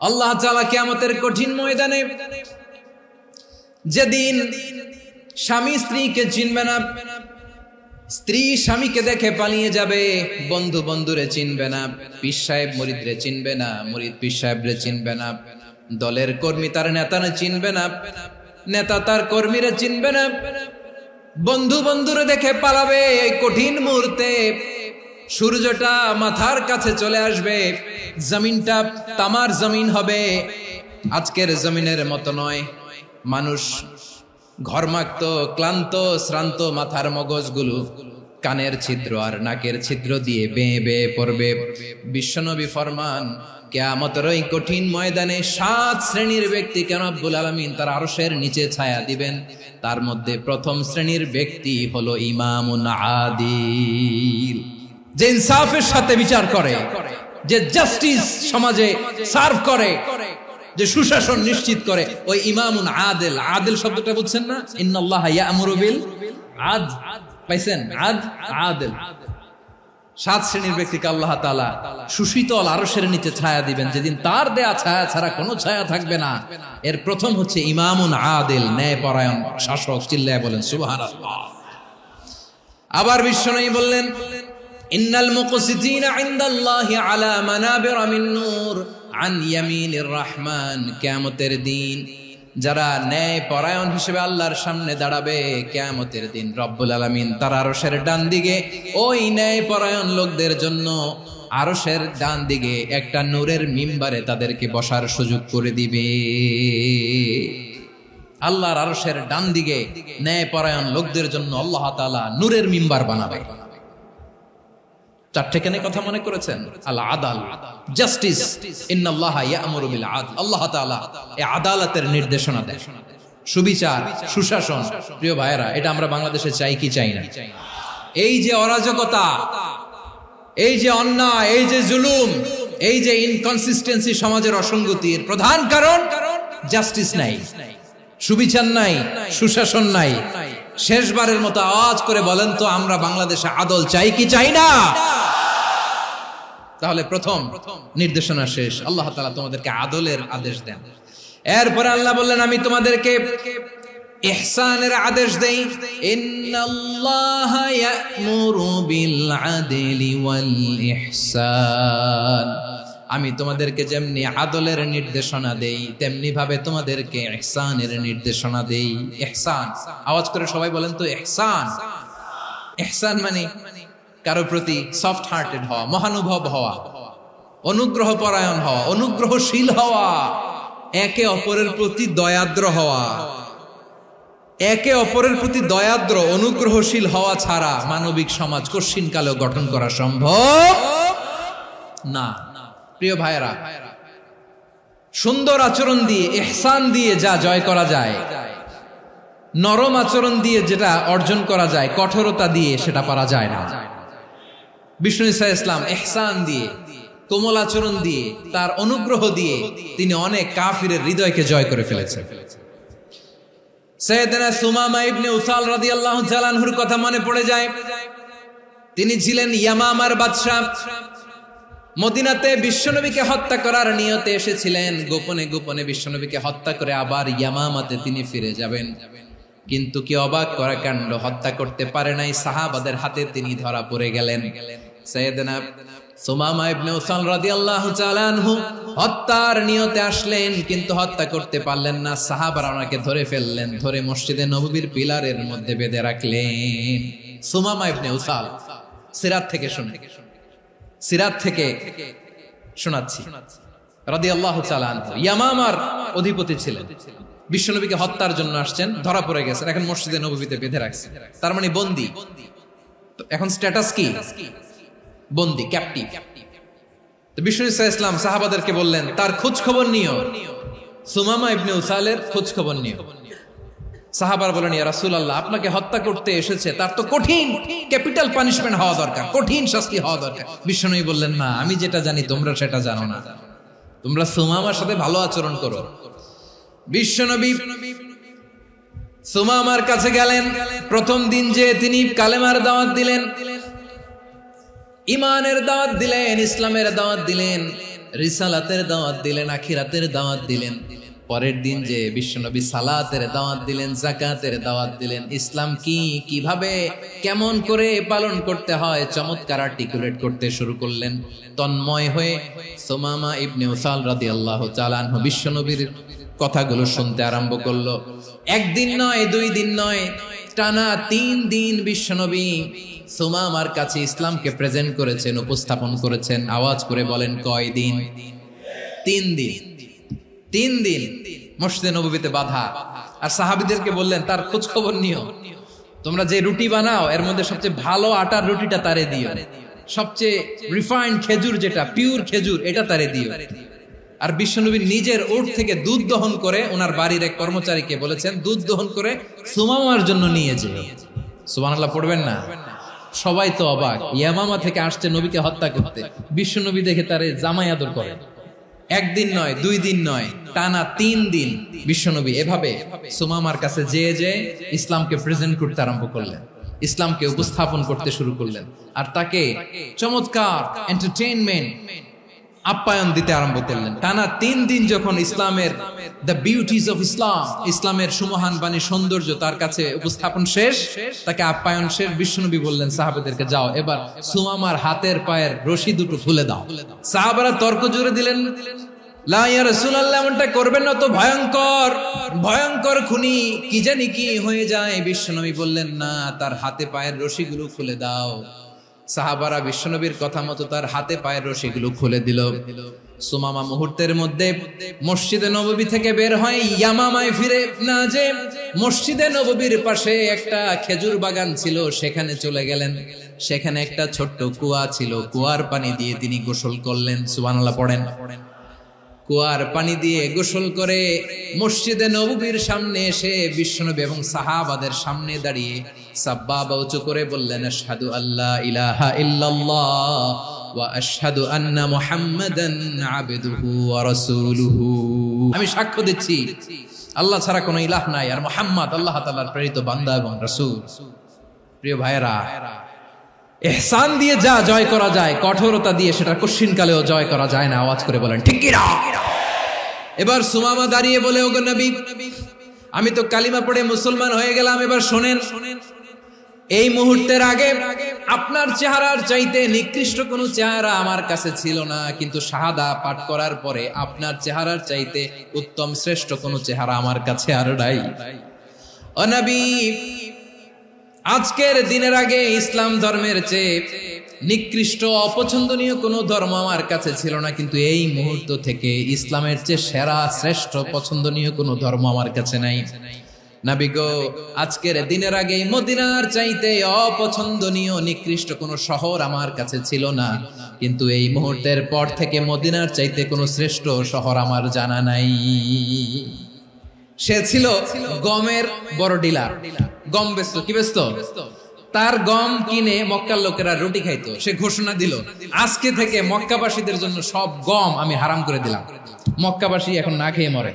আল্লাহ তাআলা কিয়ামতের কঠিন ময়দানে যেদিন স্বামী স্ত্রীকে চিনবে না, স্ত্রী স্বামীকে দেখে পালিয়ে যাবে, বন্ধু বন্ধুরে চিনবে না, পীর সাহেব মুরিদরে চিনবে না, মুরিদ পীর সাহেবরে চিনবে না, দলের কর্মী তার নেতারে চিনবে না, নেতা তার কর্মীরে চিনবে না, বন্ধু বন্ধুরে দেখে পালাবে। এই কঠিন মুহূর্তে সূর্যটা মাথার কাছে চলে আসবে, জমিনটা তামার জমিন হবে, আজকের জমিনের মতো নয়। মানুষ ঘর্মাক্ত, ক্লান্ত, শ্রান্ত মাথার মগজগুলো কানের ছিদ্র আর নাকের ছিদ্র দিয়ে বেয়ে বেয়ে পড়বে। বিশ্বনবী ফরমান, কিয়ামতের ওই কঠিন ময়দানে 7 শ্রেণীর ব্যক্তিকে রব্বুল আলামিন তার আরশের নিচে ছায়া দিবেন। তার মধ্যে প্রথম শ্রেণীর ব্যক্তি হলো ইমামুন আদিল, যে ইনসাফের সাথে বিচার করে, যে জাস্টিস সমাজে সার্ভ করে, যে সুশাসন নিশ্চিত করে, ওই ইমামুন আদিল। আদিল শব্দটা বুঝছেন না? ইন্নাল্লাহা ইয়া'মুরু বিল আদল, পাইছেন? আদিল। 7 শ্রেণীর ব্যক্তিকে আল্লাহ তাআলা সুশীতল আরশের নিচে ছায়া দিবেন, যেদিন তার দেয়া ছায়া ছাড়া কোনো ছায়া থাকবে না। এর প্রথম হচ্ছে ইমামুন আদিল, ন্যায়পরায়ণ শাসক। চিল্লায় বলেন সুবহানাল্লাহ। আবার বিশ্বনবী বললেন, ইন্নাল মুকসিতিনা ইনদাল্লাহি আলা মানাবিরা মিন নূর আন ইয়ামিনির রহমান। কিয়ামতের দিন যারা ন্যায় পরায়ণ হিসেবে আল্লাহর সামনে দাঁড়াবে, কিয়ামতের দিন রব্বুল আলামিন তার আরশের ডান দিকে ওই ন্যায় পরায়ণ লোকদের জন্য আরশের ডান দিকে একটা নূরের মিম্বারে তাদেরকে বসার সুযোগ করে দিবে। আল্লাহর আরশের ডান দিকে ন্যায় পরায়ণ লোকদের জন্য আল্লাহ তাআলা নূরের মিম্বার বানাবে। 4টে কেন কথা মনে করেছেন? আল আদাল, জাস্টিস। ইন্নাল্লাহা ইয়া'মুরু বিল আদল। আল্লাহ তাআলা এই আদালতের নির্দেশনা দেন, সুবিচার, সুশাসন। প্রিয় ভাইয়েরা, এটা আমরা বাংলাদেশে চাই কি চাই না? এই যে অরাজকতা, এই যে অন্যায়, এই যে জুলুম, এই যে ইনকনসিস্টেন্সি সমাজের অসঙ্গতির প্রধান কারণ জাস্টিস নাই, সুবিচার নাই, সুশাসন নাই। শেষবারের মতো আওয়াজ করে বলেন তো, আমরা বাংলাদেশে আদল চাই কি চাই না? তাহলে প্রথম নির্দেশনা শেষ। আল্লাহ তাআলা তোমাদেরকে আদলের আদেশ দেন। এরপরে আল্লাহ বললেন, আমি তোমাদেরকে ইহসানের আদেশ দেই। ইন্নাল্লাহা ইয়া'মুরু বিল আদলি ওয়াল ইহসান। আমি তোমাদেরকে যেমনি আদলের নির্দেশনা দেই, তেমনি ভাবে তোমাদেরকে ইহসানের নির্দেশনা দেই। ইহসান, আওয়াজ করে সবাই বলেন তো ইহসান। ইহসান মানে কারো প্রতি সফট হার্টেড হওয়া, মহানুভব হওয়া, অনুগ্রহ পরায়ণ হওয়া, অনুগ্রহশীল হওয়া, একে অপরের প্রতি দয়াদ্র হওয়া। একে অপরের প্রতি দয়াদ্র, অনুগ্রহশীল হওয়া ছাড়া মানবিক সমাজ কশিনকালেও গঠন করা সম্ভব না। প্রিয় ভাইয়েরা, সুন্দর আচরণ দিয়ে, ইহসান দিয়ে যা জয় করা যায়, নরম আচরণ দিয়ে যেটা অর্জন করা যায়, কঠোরতা দিয়ে সেটা পারা যায় না। বিষ্ণু ঈসা ইসলাম ইহসান দিয়ে, কোমল আচরণ দিয়ে, তার অনুগ্রহ দিয়ে তিনি অনেক কাফিরের হৃদয়কে জয় করে ফেলেছেন। সাইয়েদনা সুমামা ইবনে উসাল রাদিয়াল্লাহু তাআলা আনহুর কথা মনে পড়ে যায়। তিনি ছিলেন ইয়ামামার বাদশা। মদিনাতে বিশ্বনবীকে হত্যা করার নিয়তে এসেছিলেন। গোপনে গোপনে বিশ্বনবীকে হত্যা করে আবার ইয়ামামাতে তিনি ফিরে যাবেন। কিন্তু কি অবাক করা কাণ্ড, হত্যা করতে পারে নাই, সাহাবাদের হাতে তিনি ধরা পড়ে গেলেন। সাইয়েদনা সুমামা ইবনে উসাল রাদিয়াল্লাহু তাআলা আনহু হত্যার নিয়তে আসলেন, কিন্তু হত্যা করতে পারলেন না। সাহাবারা ওনাকে ধরে ফেললেন, ধরে মসজিদে নববীর পিলারের মধ্যে বেঁধে রাখলেন। সুমামা ইবনে উসাল, সিরাত থেকে শুনে, সিরাত থেকে শোনাচ্ছি, রাদিয়াল্লাহু তাআলা আনহু ইয়ামামার অধিপতি ছিলেন। বিশ্বনবীকে হত্যার জন্য আসছেন, ধরা পড়ে গেছেন, এখন মসজিদে নববীতে বেঁধে রাখছেন। তার মানে বন্দী। এখন স্ট্যাটাস কি? বন্দী, ক্যাপটিভ। তো বিষ্ণু ঈসা ইসলাম সাহাবাদেরকে বললেন, তার খোঁজ খবর নিও, সুমামা ইবনে উসালের খোঁজ খবর নিও। সাহাবার বলেন, ইয়া রাসূলুল্লাহ, আপনাকে হত্যা করতে এসেছে, তার তো কঠিন ক্যাপিটাল পানিশমেন্ট হওয়া দরকার, কঠিন শাস্তি হওয়া দরকার। বিশ্বনবী বললেন, না, আমি যেটা জানি তোমরা সেটা জানো না, তোমরা সুমামার সাথে ভালো আচরণ করো। বিশ্বনবী সুমামার কাছে গেলেন। প্রথম দিন যে তিনি কালেমার দাওয়াত দিলেন, ইমানের দাওয়াত দিলেন, ইসলামের দাওয়াত দিলেন, রিসালাতের দাওয়াত দিলেন, আখিরাতের দাওয়াত দিলেন। পরের দিন যে বিশ্বনবী সালাতের দাওয়াত দিলেন, যাকাতের দাওয়াত দিলেন, ইসলাম কি, কিভাবে, কেমন করে পালন করতে হয় চমৎকার আর্টিকুলেট করতে শুরু করলেন। তন্ময় হয়ে সুমামা ইবনে উসাল রাদিয়াল্লাহু তাআলা আনহু বিশ্বনবীর কথাগুলো শুনতে আরম্ভ করলো। একদিন নয়, 2 দিন নয়, টানা 3 দিন বিশ্বনবী সুমামার কাছে ইসলামকে প্রেজেন্ট করেছেন, উপস্থাপন করেছেন। আওয়াজ করে বলেন, কয় দিন? 3 দিন। 3 দিন মসজিদে নববীতে বাধা। আর সাহাবীদেরকে বললেন, তার খোঁজ খবর নিও, তোমরা যে রুটি বানাও এর মধ্যে সবচেয়ে ভালো আটার রুটিটা তারে দিও, সবচেয়ে রিফাইন্ড খেজুর, যেটা পিওর খেজুর, এটা তারে দিও। আর বিশ্বনবী নিজের উট থেকে দুধ দহন করে ওনার বাড়ির এক কর্মচারীকে বলেছেন, দুধ দহন করে সুমামার জন্য নিয়ে যেও। সুবহানাল্লাহ পড়বেন না? সবাই তো অবাক, ইয়ামামা থেকে আসছে নবীকে হত্যা করতে, বিশ্বনবী দেখে তারে জামাই আদর করে। একদিন নয়, 2 দিন নয়, টানা 3 দিন বিশ্বনবী এভাবে সুমামার কাছে যেয়ে ইসলামকে প্রেজেন্ট করতে আরম্ভ করলেন, ইসলামকে উপস্থাপন করতে শুরু করলেন। আর তাকে চমৎকার এন্টারটেইনমেন্ট, আপ্যায়ন দিতে আরম্ভ করলেন। টানা 3 দিন যখন ইসলামের দ্য বিউটিজ অফ ইসলাম, ইসলামের সুমহান বাণী, সৌন্দর্য তার কাছে উপস্থাপন শেষ, তাকে আপ্যায়ন শেষ, বিশ্বনবী বললেন সাহাবাদেরকে, যাও এবার সুমামার হাতের পায়ের রশি দুটো খুলে দাও। সাহাবারা তর্ক জুড়ে দিলেন, লা ইয়া রাসূলুল্লাহ, এমনটা করবেন না, তো ভয়ঙ্কর ভয়ঙ্কর খুনি, কি জানি কি হয়ে যায়। বিশ্বনবী বললেন, না, তার হাতে পায়ের রশিগুলো খুলে দাও। সাহাবারা বিশ্বনবীর কথা মতো তার হাতে পায়ের রশিগুলো খুলে দিল। সুমামা মুহূর্তের মধ্যে মসজিদে নববী থেকে বের হয়, ইয়ামামায় ফিরে না যে মসজিদে নববীর পাশে একটা খেজুর বাগান ছিল, সেখানে চলে গেলেন। সেখানে একটা ছোট্ট কুয়া ছিল, কুয়ার পানি দিয়ে তিনি গোসল করলেন। সুবহানাল্লাহ পড়েন। কুয়ার পানি দিয়ে গোসল করে মসজিদে নববীর সামনে এসে বিশ্বনবী এবং সাহাবাদের সামনে দাঁড়িয়ে সাব্বাবা উঁচু করে বললেন, আশহাদু আল্লা ইলাহা ইল্লাল্লাহ ওয়া আশহাদু আন্না মুহাম্মাদান আবদুহু ওয়া রাসূলুহু। আমি সাক্ষ্য দিচ্ছি আল্লাহ ছাড়া কোনো ইলাহ নাই, আর মুহাম্মদ আল্লাহ তাআলার প্রেরিত বান্দা এবং রাসূল। প্রিয় ভাইয়েরা, ইহসান দিয়ে যা জয় করা যায়, কঠোরতা দিয়ে সেটা কঠিনকালেও জয় করা যায় না। আওয়াজ করে বলেন, ঠিক কি না? এবার সুমামা দাঁড়িয়ে বলে, ওগো নবী, আমি তো কালিমা পড়ে মুসলমান হয়ে গেলাম, এবার শোনেন, এই মুহূর্তের আগে আপনার চেহারার চাইতে নিকৃষ্ট কোনো চেহারা আমার কাছে ছিল না, কিন্তু শাহাদা পাঠ করার পরে আপনার চেহারার চাইতে উত্তম শ্রেষ্ঠ কোনো চেহারা আমার কাছে আর নাই। ও নবী, আজকের দিনের আগে ইসলাম ধর্মের চেয়ে নিকৃষ্ট অপছন্দনীয় কোনো ধর্ম আমার কাছে ছিল না, কিন্তু এই মুহূর্ত থেকে ইসলামের চেয়ে সেরা শ্রেষ্ঠ পছন্দনীয় কোনো ধর্ম আমার কাছে নাই। নবী গো, আজকের দিনের আগে মদিনার চাইতে অপছন্দনীয় নিকৃষ্ট কোনো শহর আমার কাছে ছিল না, কিন্তু এই মুহূর্তের পর থেকে মদিনার চাইতে কোনো শ্রেষ্ঠ শহর আমার জানা নাই। সে ছিল গমের বড় ডিলার, গম বেচত। কি বেচত? তার গম কিনে মক্কার লোকেরা রুটি খাইতো। সে ঘোষণা দিল, আজকে থেকে মক্কাবাসীদের জন্য সব গম আমি হারাম করে দিলাম, মক্কাবাসী এখন না খেয়ে মরে।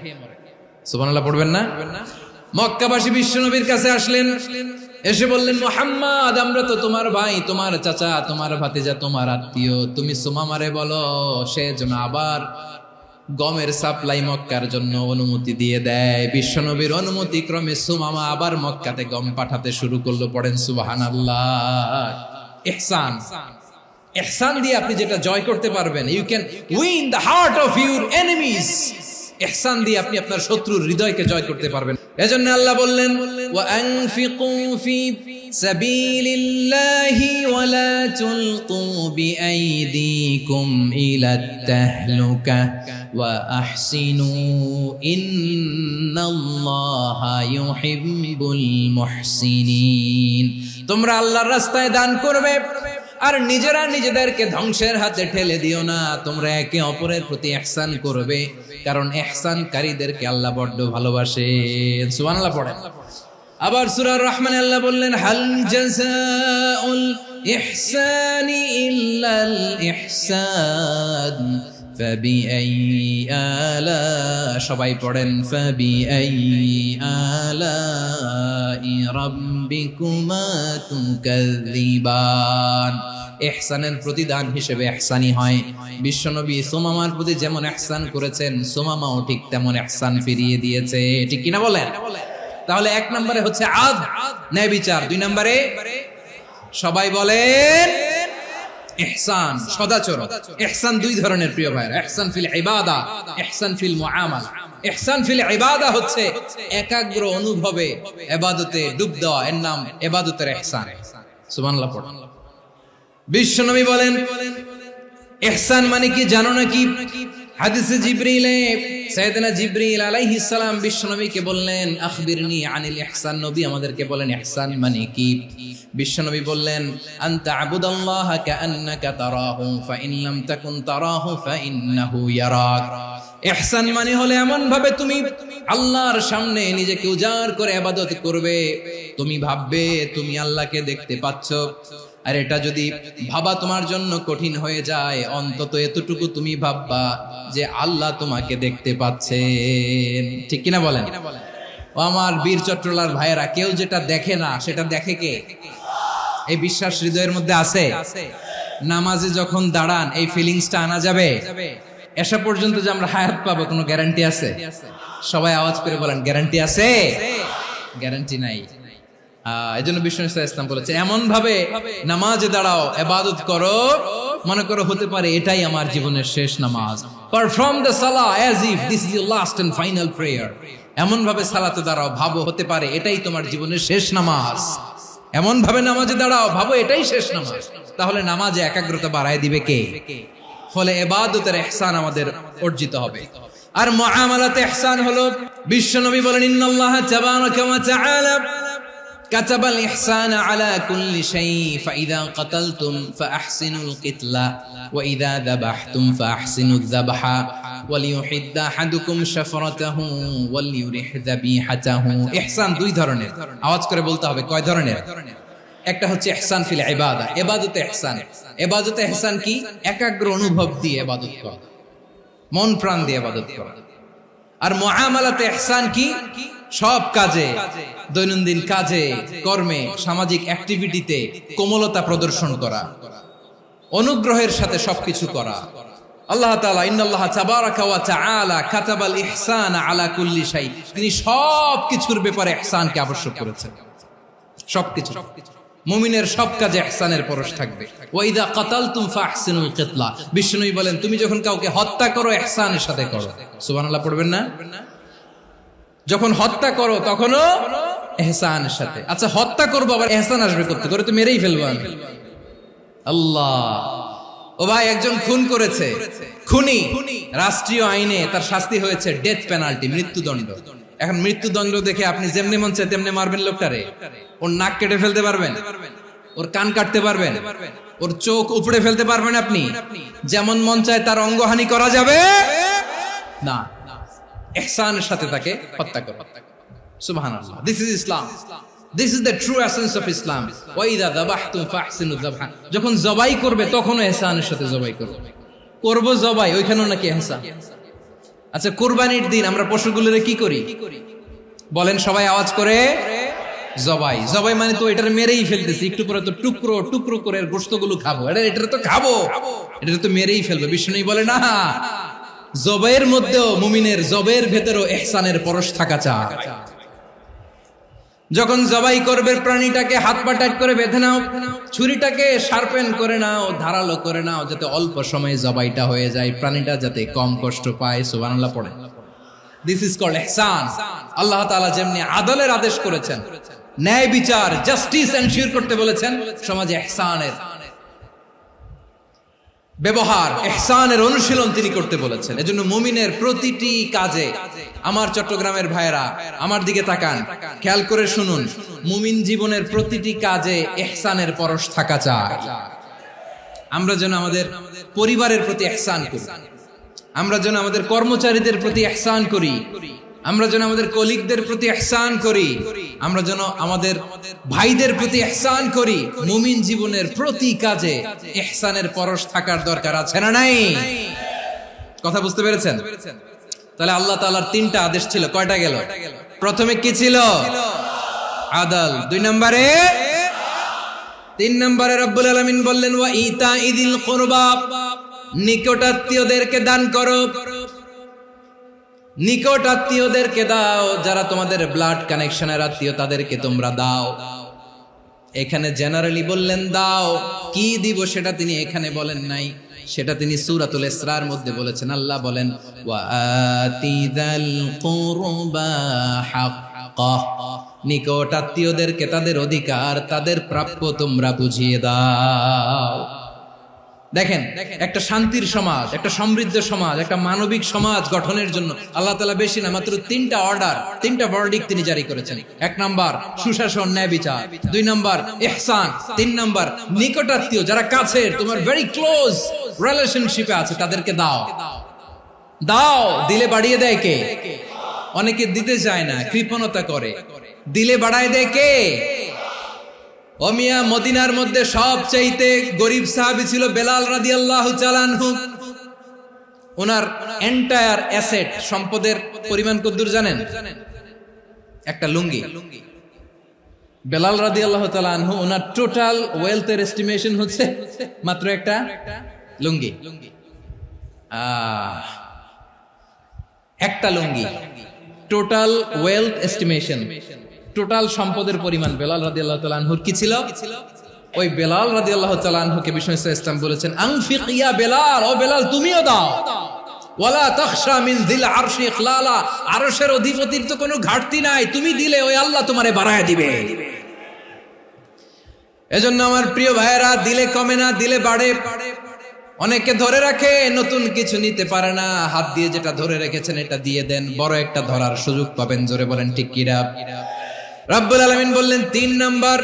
সুবহানাল্লাহ পড়বেন না? মক্কাবাসী বিশ্বনবীর কাছে আসলেন, এসে বললেন, মুহাম্মদ, আমরা তো তোমার ভাই, তোমার চাচা, তোমার ভাতিজা, তোমার আত্মীয়, তুমি সুমামারে বলো সে যেন আবার গমের সাপ্লাই মক্কার জন্য অনুমতি দিয়ে দেয়। বিশ্বনবীর অনুমতি ক্রমে সুমামা আবার মক্কাতে গম পাঠাতে শুরু করলো। পড়েন সুবহানাল্লাহ। ইহসান, ইহসান দিয়ে আপনি যেটা জয় করতে পারবেন, you can win the heart of your enemies. ইহসান দিয়ে আপনি আপনার শত্রুর হৃদয়কে জয় করতে পারবেন। এজন্য আল্লাহ বললেন, ওয়া আনফিকু ফি সাবিলিল্লাহি ওয়া লা তুলকু বিআইদিকুম ইলাত তাহলুকা ওয়া আহসিনু ইন্নাল্লাহা ইউহিব্বুল মুহসিনিন। তোমরা আল্লাহর রাস্তায় দান করবে আর নিজেরা নিজেদেরকে ধ্বংসের হাতে ঠেলে দিও না। তোমরা একে অপরের প্রতি ইহসান করবে, কারণ ইহসানকারীদেরকে আল্লাহ বড় ভালোবাসেন। সুবহানাল্লাহ পড়েন। আবার সূরা রহমানে আল্লাহ বললেন, হাল জাযাউল ইহসানি ইল্লাল ইহসান ফাবিআইয়ি আলা, সবাই পড়েন, ফাবিআইয়ি আলাই রাব্বিকুমা তুকাযযিবান। ইহসানের প্রতিদান হিসেবে ইহসানি হয়। বিশ্বনবী সুমামার প্রতি যেমন ইহসান করেছেন, সুমামাও ঠিক তেমন ইহসান ফিরিয়ে দিয়েছে। ঠিক কিনা বলেন? তাহলে 1 নম্বরে হচ্ছে আদ, ন্যায় বিচার। 2 নম্বরে সবাই বলেন ইহসান, সদাচরণ। ইহসান 2 ধরনের প্রিয় ভাইরা, ইহসান ফিল ইবাদা, ইহসান ফিল মুআমালা। ইহসান ফিল ইবাদা হচ্ছে একাগ্র অনুভবে ইবাদতে ডুব দেওয়া, এর নাম ইবাদতের ইহসান। সুবহানাল্লাহ পড়ুন। বিশ্বনবী বলেন ইহসান মানে কি জানো নাকি? হাদিসে জিবরিলে সাইয়েদনা জিবরিল আলাইহিস সালাম বিশ্বনবীকে বললেন আখবিরনি আনিল ইহসান। নবী আমাদেরকে বলেন ইহসান মানে কি? বিশ্বনবী বললেন আনতা আবুদাল্লাহা কাআন্নাকা তারাহু ফাইন লাম তাকুন তারাহু ফাইন্নাহু ইয়ারাক। ইহসান মানে হলো এমন ভাবে তুমি আল্লাহর সামনে নিজেকে উজাড় করে ইবাদত করবে, তুমি ভাববে তুমি আল্লাহকে দেখতে পাচ্ছ। আর এটা যদি ভাবা তোমার জন্য কঠিন হয়ে যায়, অন্তত এতটুকু তুমি ভাববা যে আল্লাহ তোমাকে দেখতে পাচ্ছেন। ঠিক কিনা বলেন? ও আমার বীর চট্টলার ভাইয়েরা, কেউ যেটা দেখে না সেটা দেখে কে? এই বিশ্বাস হৃদয়ের মধ্যে আছে? নামাজে যখন দাঁড়ান এই ফিলিংসটা আনা যাবে? এসা পর্যন্ত যে আমরা হায়াত পাবো কোনো গ্যারান্টি আছে? সবাই আওয়াজ করে বলেন গ্যারান্টি আছে? গ্যারান্টি নাই। এজন্য বিষ্ণু ইসলাম বলেছে এমন ভাবে নামাজে দাঁড়াও, ইবাদত করো, মনে করো হতে পারে এটাই আমার জীবনের শেষ নামাজ। পারফর্ম দ্য সালাহ as if this is your last and final prayer. এমন ভাবে সালাতে দাঁড়াও, ভাবো হতে পারে এটাই তোমার জীবনের শেষ নামাজ। এমন ভাবে নামাজে দাঁড়াও, ভাবো এটাই শেষ নামাজ। তাহলে নামাজে একাগ্রতা বাড়ায় দিবে কে? ফলে ইবাদতের ইহসান আমাদের অর্জিত হবে। আর মুআমালাতে ইহসান হলো, বিশ্বনবী বলেন ইন্নাল্লাহা তাবারাকা ওয়া তাআলা কাতাবাল ইহসানা আলা কুল্লি শাই ফাইযা কাতালতুম ফাআহসিনুল কিতলা ওয়া ইযা যাবাহতুম ফাআহসিনুয যাবহা ওয়ালিয়ুহিদ্দা আহাদুকুম শাফরাতাহু ওয়ালিয়ুরিহ যাবিহাতাহু। ইহসান 2 ধরনের, আওয়াজ করে বলতে হবে কয় ধরনের? একটা হচ্ছে ইহসান ফিল ইবাদা, ইবাদতে ইহসান। ইবাদতে ইহসান কি? একাগ্র অনুভব দিয়ে ইবাদত করা, মন প্রাণ দিয়ে ইবাদত করা। আর মুআমালাতে ইহসান কি? সব কাজে, দৈনন্দিন কাজে, কর্মে, সামাজিক অ্যাক্টিভিটিতে কোমলতা প্রদর্শন করা, অনুগ্রহের সাথে সবকিছু করা। আল্লাহ তাআলা ইন্নাল্লাহা তাবারাকা ওয়া তাআলা কাতাবাল ইহসানা আলা কুল্লি শাই, তিনি সবকিছুর ব্যাপারে ইহসানকে আবশ্যক করেছেন। সবকিছু, মুমিনের সব কাজে ইহসানের পরশ থাকবে। ওয়া ইযা কাতালতুম ফাহসিনুল কিতলা, বিষ্ণুই বলেন তুমি যখন কাউকে হত্যা করো ইহসানের সাথে করো। সুবহানাল্লাহ পড়বেন না? যখন হত্যা করো তখনও ইহসানের সাথে। আচ্ছা হত্যা করবো আবার ইহসান আসবে করতে করে তো মেরেই ফেলবো আমি। আল্লাহ, ও ভাই একজন খুন করেছে, খুনি, রাষ্ট্রীয় আইনে তার শাস্তি হয়েছে ডেথ পেনাল্টি, মৃত্যুদণ্ড। এখন মৃত্যুদণ্ড দেখে আপনি যেমনি মন চায় তেমনি মারবেন লোকটারে? ওর নাক কেটে ফেলতে পারবেন? ওর কান কাটতে পারবেন? ওর চোখ উপড়ে ফেলতে পারবেন আপনি? যেমন মন চায় তার অঙ্গহানি করা যাবে না। ইহসানের সাথে তাকে হত্যা করো। সুবহানাল্লাহ, this is Islam, this is the true essence of Islam. ওয়া ইযা যাবাহতুম ফাহসিনুয যাবহা, যখন জবাই করবে তখনও ইহসানের সাথে জবাই করবে। করব জবাই, ওইখানেও নাকি ইহসান। আচ্ছা কুরবানির দিন আমরা পশুগুলোরে কি করি বলেন সবাই আওয়াজ করে? জবাই। জবাই মানে তো এটারে মেরেই ফেলতেছি, একটু পরে তো টুকরো টুকরো করে গোশতগুলো খাবো, এটা তো খাবো, এটা তো মেরেই ফেলবে। বিষ্ণু বলে না, জবাইয়ের মধ্যেও মুমিনের জবাইয়ের ভেতরেও ইহসানের পরশ থাকা চাই। যখন জবাই করবে প্রাণীটাকে হাত পা টাইট করে বেঁধে নাও, ছুরিটাকে শার্পেন করে নাও, ধারালো করে নাও, যাতে অল্প সময়ে জবাইটা হয়ে যায়, প্রাণীটা যাতে কম কষ্ট পায়। সুবহানাল্লাহ পড়ে। দিস ইজ কল্ড ইহসান। আল্লাহ তাআলা যেমনি আদলের আদেশ করেছেন, ন্যায় বিচার, জাস্টিস এনশিওর করতে বলেছেন, সমাজে ইহসানের ব্যবহার, ইহসানের অনুশীলন তিনি করতে বলেছেন। এজন্য মুমিনের প্রতিটি কাজে, আমার চট্টগ্রামের ভাইয়েরা আমার দিকে তাকান, খেয়াল করে শুনুন, মুমিন জীবনের প্রতিটি কাজে ইহসানের পরশ থাকা চাই। আমরা যেন আমাদের পরিবারের প্রতি ইহসান করি, আমরা যেন আমাদের কর্মচারীদের প্রতি ইহসান করি, আমরা যেন আমাদের কলিগদের প্রতি ইহসান করি, আমরা যেন আমাদের ভাইদের প্রতি ইহসান করি। মুমিন জীবনের প্রতি কাজে ইহসানের পরশ থাকার দরকার আছে না নাই? কথা বুঝতে পেরেছেন? তাহলে আল্লাহ তাআলার 3টা আদেশ ছিল, কয়টা গেল? প্রথমে কি ছিল? আদল। 2 নম্বরে তিন নম্বরে রব্বুল আলামিন বললেন ওয়া ইতাইদিল কুরবা, নিকটাত্মীয়দেরকে দান করো। নিকট আত্মীয়দেরকে দাও, যারা তোমাদের ব্লাড কানেকশনের আত্মীয় তাদেরকে তোমরা দাও। এখানে জেনারেলি বললেন দাও, কি দিব সেটা তিনি এখানে বলেন নাই, সেটা তিনি সূরাতুল ইসরার মধ্যে বলেছেন। আল্লাহ বলেন ওয়া আতিযাল কুরবা হাক্কাহ, নিকট আত্মীয়দেরকে তাদের অধিকার, তাদের প্রাপ্য তোমরা বুঝিয়ে দাও। দেখেন, একটা শান্তির সমাজ, একটা সমৃদ্ধ সমাজ, একটা মানবিক সমাজ গঠনের জন্য আল্লাহ তাআলা বেশি না, মাত্র তিনটা অর্ডার, তিনটা ভার্ডিক্ট তিনি জারি করেছেন। এক নাম্বার সুশাসন, ন্যায় বিচার। দুই নাম্বার ইহসান। তিন নাম্বার নিকটাত্মীয়, যারা কাছের, তোমার ভেরি ক্লোজ রিলেশনশিপে আছে, তাদেরকে দাও। দাও, দিলে বাড়িয়ে দেয় কে? অনেকে দিতে চায় না, কৃপণতা করে। দিলে বাড়ায় দেয় কে? ও মিয়া, মদিনার মধ্যে সবচাইতে গরিব সাহাবী ছিল বেলাল রাদিয়াল্লাহু তাআলা আনহু। ওনার এন্টায়ার অ্যাসেট, সম্পদের পরিমাণ কতদূর জানেন? একটা লুঙ্গি। বেলাল রাদিয়াল্লাহু তাআলা আনহু, ওনার টোটাল ওয়েলথের এস্টিমেশন হচ্ছে মাত্র একটা লুঙ্গি। একটা লুঙ্গি, টোটাল ওয়েলথ এস্টিমেশন, টোটাল সম্পদের পরিমাণ বেলাল রাদিয়াল্লাহু তাআলা আনহুর কি ছিল? ওই বেলাল রাদিয়াল্লাহু তাআলা আনহুকে বিষ্ণু ইসলাম বলেছেন আনফিক ইয়া বেলাল, ও বেলাল তুমিও দাও। ওয়ালা তাখশা মিন যিল আরশি ইখলালা, আরশের অধিপতির তো কোনো ঘাটতি নাই, তুমি দিলে ওই আল্লাহ তোমারে বাড়ায় দিবে। এজন্য আমার প্রিয় ভাইয়েরা, দিলে কমে না, দিলে বাড়ে। অনেকে ধরে রাখে, নতুন কিছু নিতে পারে না, হাত দিয়ে যেটা ধরে রেখেছেন এটা দিয়ে দেন, বড় একটা ধরার সুযোগ পাবেন। জোরে বলেন ঠিক কিনা? রব্বুল আলামিন বললেন ৩ নাম্বার